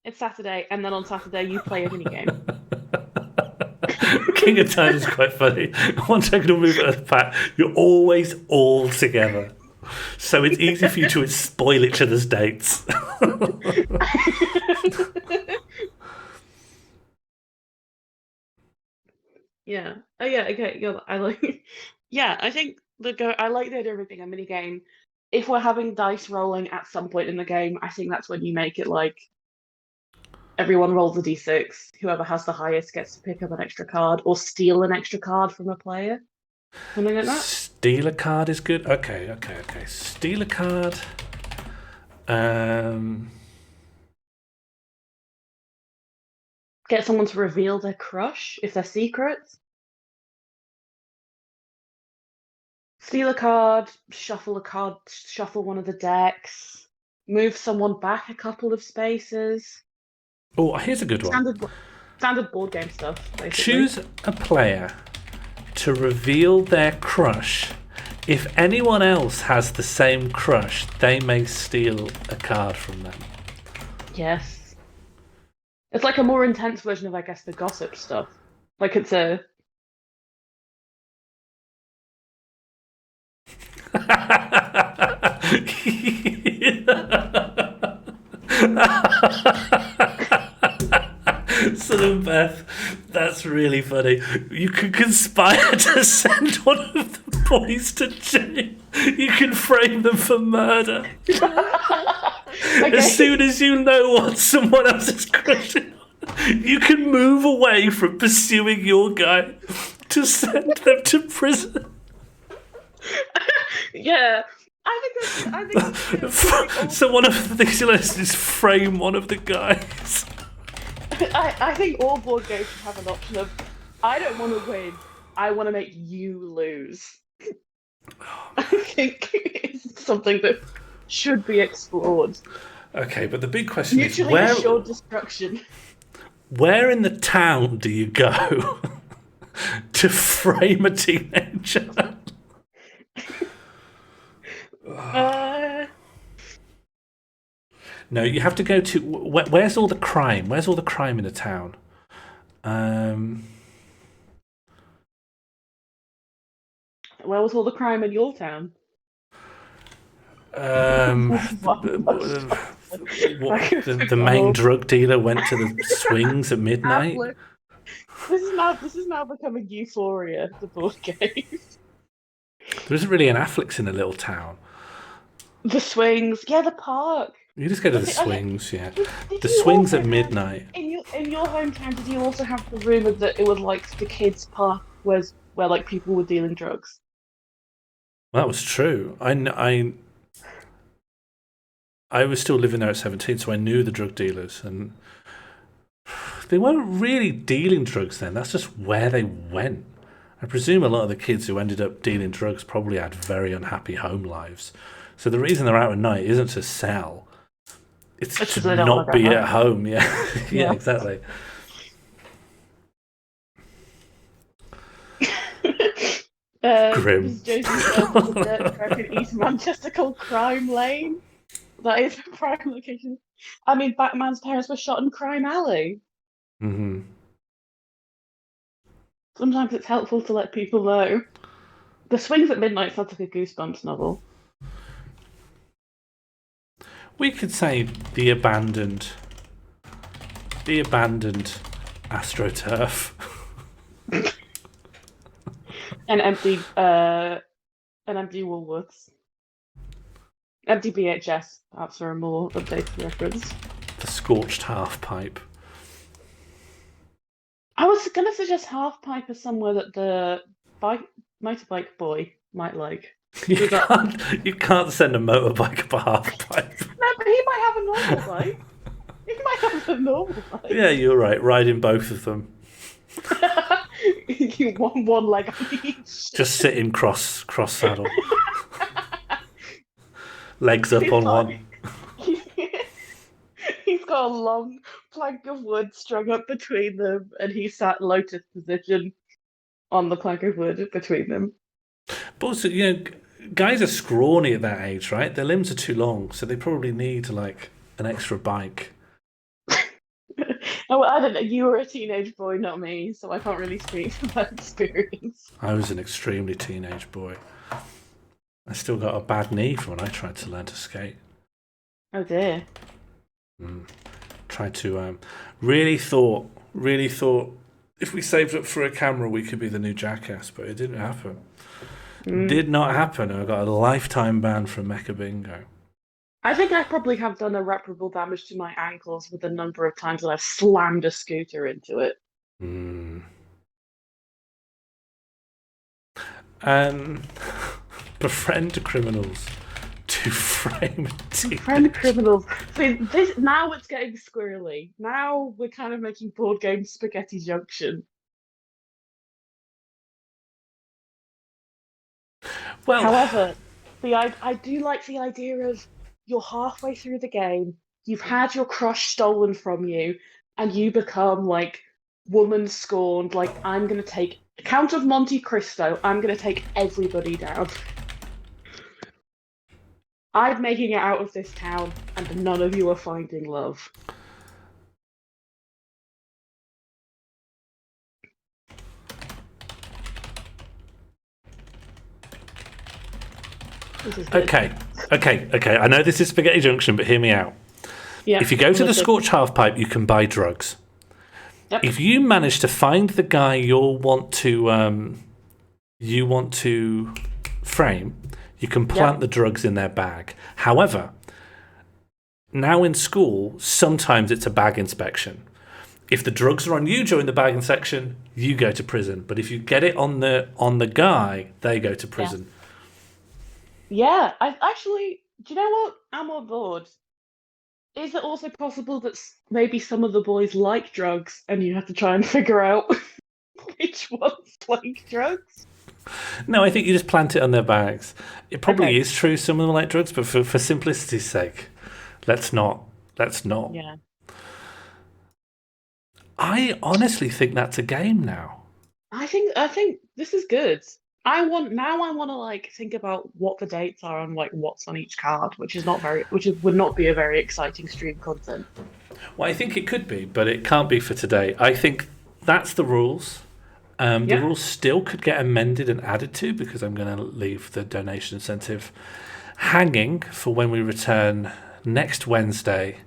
It's Saturday, and then on Saturday you play a minigame. King of Time is quite funny. One second will move at a pack. You're always all together. So it's easy for you to spoil each other's dates. Yeah. Oh yeah, okay. Yeah, I like yeah, I think I like the idea of it being a mini game. If we're having dice rolling at some point in the game, I think that's when you make it like everyone rolls a d6. Whoever has the highest gets to pick up an extra card or steal an extra card from a player. Something like that. Steal a card is good. Okay. Steal a card. Get someone to reveal their crush if they're secrets. Steal a card, shuffle one of the decks, move someone back a couple of spaces. Oh, here's a good one. Standard board game stuff, basically. Choose a player to reveal their crush. If anyone else has the same crush, they may steal a card from them. Yes. It's like a more intense version of, I guess, the gossip stuff. Like it's a... Son Beth, that's really funny. You could conspire to send one of the boys to jail. You can frame them for murder. Okay. As soon as you know what someone else is crushing on, you can move away from pursuing your guy to send them to prison. Yeah. I think so one of the things you list is frame one of the guys. I think all board games should have an option of I don't want to win, I want to make you lose. I think it's something that should be explored. Okay, but the big question Mutually is assured destruction. Where in the town do you go to frame a teenager? No, you have to go to... Where's all the crime? Where's all the crime in the town? Where was all the crime in your town? The main drug dealer went to the swings at midnight. This is now becoming Euphoria, the board game. There isn't really an Affleck's in a little town. The swings, yeah, the park. You just go to the swings, yeah. The swings at midnight. In your hometown, did you also have the rumour that it was like the kids' park where like people were dealing drugs? Well, that was true. I was still living there at 17, so I knew the drug dealers, and they weren't really dealing drugs then. That's just where they went. I presume a lot of the kids who ended up dealing drugs probably had very unhappy home lives. So the reason they're out at night isn't to sell. It's to not be at home. Yeah. Yeah, exactly. Grim. Was Josie served on the dirt track in East Manchester called Crime Lane? That is a prime location. I mean, Batman's parents were shot in Crime Alley. Hmm. Sometimes it's helpful to let people know. The Swings at Midnight sounds like a Goosebumps novel. We could say the abandoned AstroTurf. An empty Woolworths. Empty VHS, perhaps for a more updated reference. The scorched half pipe. I was going to suggest Half Pipe as somewhere that the motorbike boy might like. You can't send a motorbike up a half pipe. No, but he might have a normal bike. He might have a normal bike. Yeah, you're right. Riding both of them. You want one leg on each. Just sitting cross saddle. Legs up on one. He's got a long plank of wood strung up between them, and he sat lotus position on the plank of wood between them. But also, guys are scrawny at that age, right? Their limbs are too long, so they probably need like an extra bike. Oh, I don't know. You were a teenage boy, not me, so I can't really speak from that experience. I was an extremely teenage boy. I still got a bad knee from when I tried to learn to skate. Oh dear. Tried to really thought if we saved up for a camera we could be the new Jackass, but it didn't happen. Did not happen. I got a lifetime ban from Mecha Bingo. I think I probably have done irreparable damage to my ankles with the number of times that I've slammed a scooter into it. Befriend criminals to frame Befriend criminals. See, now it's getting squirrely. Now we're kind of making board game spaghetti junction. Well, however, I do like the idea of you're halfway through the game, you've had your crush stolen from you, and you become like woman scorned. Like, I'm going to take Count of Monte Cristo. I'm going to take everybody down. I'm making it out of this town, and none of you are finding love. Okay. I know this is Spaghetti Junction, but hear me out. Yeah, if you go to the Scorch Half Pipe, you can buy drugs. Yep. If you manage to find the guy you want to frame, you can plant the drugs in their bag. However, now in school, sometimes it's a bag inspection. If the drugs are on you during the bag inspection, you go to prison. But if you get it on the guy, they go to prison. Yeah, I actually. Do you know what? I'm on board. Is it also possible that maybe some of the boys like drugs, and you have to try and figure out which ones like drugs? No, I think you just plant it on their bags. It probably is true some of them like drugs, but for simplicity's sake, let's not. Yeah. I honestly think that's a game now. I think this is good. I want to like think about what the dates are and like what's on each card, which would not be a very exciting stream content. Well, I think it could be, but it can't be for today. I think that's the rules. The rules still could get amended and added to, because I'm going to leave the donation incentive hanging for when we return next Wednesday,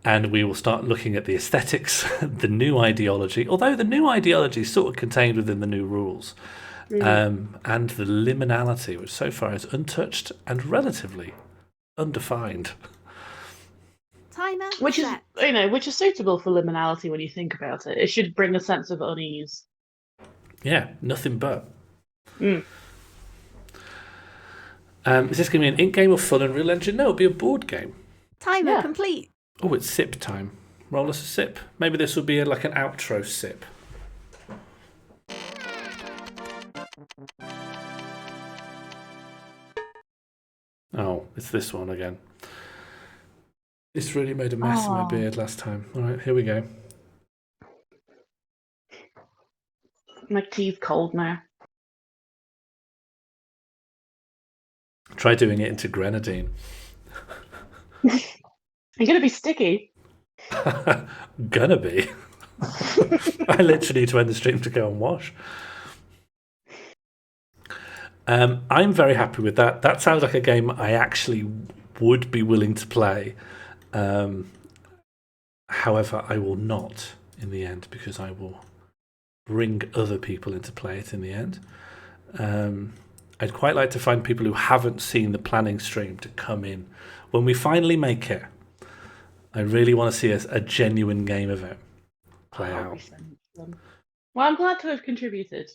and we will start looking at the aesthetics, the new ideology, although the new ideology is sort of contained within the new rules. And the liminality, which so far is untouched and relatively undefined. Timer which set. is suitable for liminality when you think about it. It should bring a sense of unease. Yeah, nothing but. Is this going to be an ink game or fun and real engine? No, it'll be a board game. Timer complete. Oh, it's sip time. Roll us a sip. Maybe this will be like an outro sip. Oh, it's this one again. This really made a mess of my beard last time. All right, here we go. My tea's cold now. Try doing it into grenadine. You're going to be sticky. Gonna be. I literally need to end the stream to go and wash. I'm very happy with that. That sounds like a game I actually would be willing to play. However, I will not in the end because I will bring other people in to play it in the end. I'd quite like to find people who haven't seen the planning stream to come in. When we finally make it, I really want to see a genuine game of it play out. Well, I'm glad to have contributed.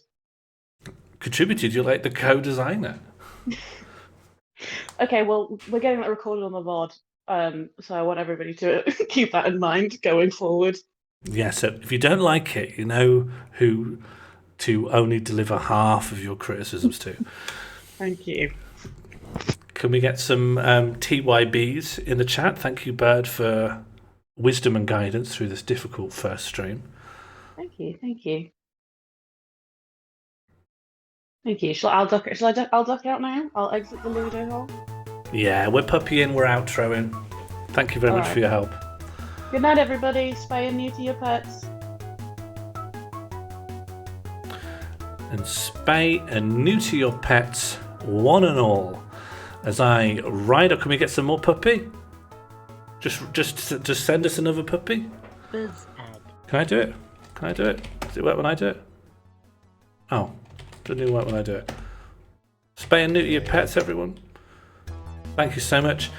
Contributed? You're like the co-designer. Okay, well, we're getting that recorded on the VOD, so I want everybody to keep that in mind going forward. Yeah, so if you don't like it, you know who to only deliver half of your criticisms to. Thank you. Can we get some TYBs in the chat? Thank you, Bird, for wisdom and guidance through this difficult first stream. Thank you. Thank you. Thank you. I'll duck out now? I'll exit the Ludo hole? Yeah, we're puppying, we're outroing. Thank you very much for your help. Good night, everybody. Spay and neuter your pets. And spay and neuter your pets, one and all. As I ride up, can we get some more puppy? Just send us another puppy. Buzz egg. Can I do it? Can I do it? Does it work when I do it? Oh, doesn't even work when I do it. Spay and neuter your pets, everyone. Thank you so much.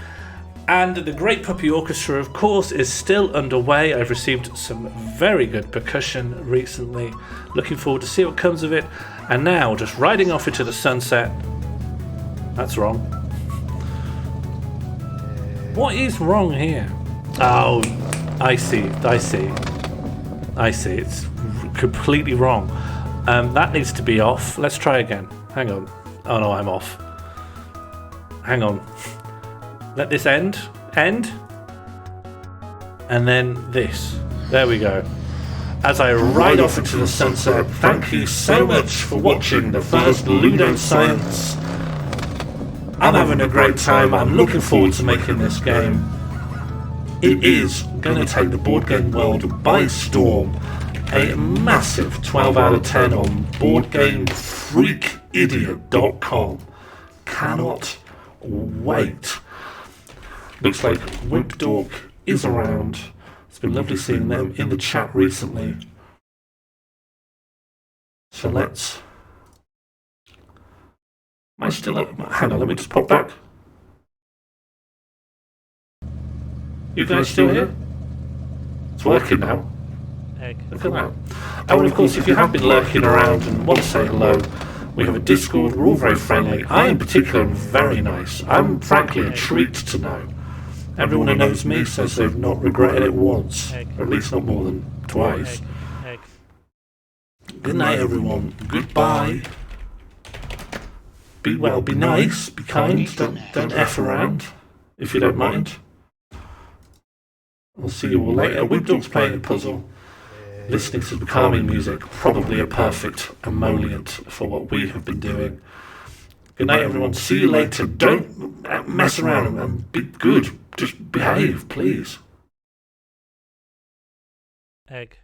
And the Great Puppy Orchestra, of course, is still underway. I've received some very good percussion recently. Looking forward to see what comes of it. And now, just riding off into the sunset. That's wrong. What is wrong here? Oh, I see. It's completely wrong. That needs to be off. Let's try again. Hang on. Oh no, I'm off. Hang on. Let this end. And then this. There we go. As I ride off into the sunset, thank you so much for watching the first LudoScience. I'm having a great time. I'm looking forward to making this game. It is going to take the board game world by storm. A massive 12 out of 10 on BoardGameFreakIdiot.com. Cannot wait. Looks like Wimp Dork is around. It's been lovely seeing them in the chat recently. So let's... Am I still up? Hang on, let me just pop back. You guys still here? It's working now. Egg. Look at that. Oh, and of course, if you have been lurking around and want to say hello, we have a Discord. We're all very friendly. I, in particular, am very nice. I'm frankly a treat to know. Everyone who knows me says they've not regretted it once, or at least not more than twice. Egg. Good night, everyone. Goodbye. Be well, be nice, be kind, don't F around, if you don't mind. I'll see you all later. Wimp playing a puzzle, listening to the calming music, probably a perfect emollient for what we have been doing. Good night, everyone. See you later. Don't mess around and be good. Just behave, please. Egg.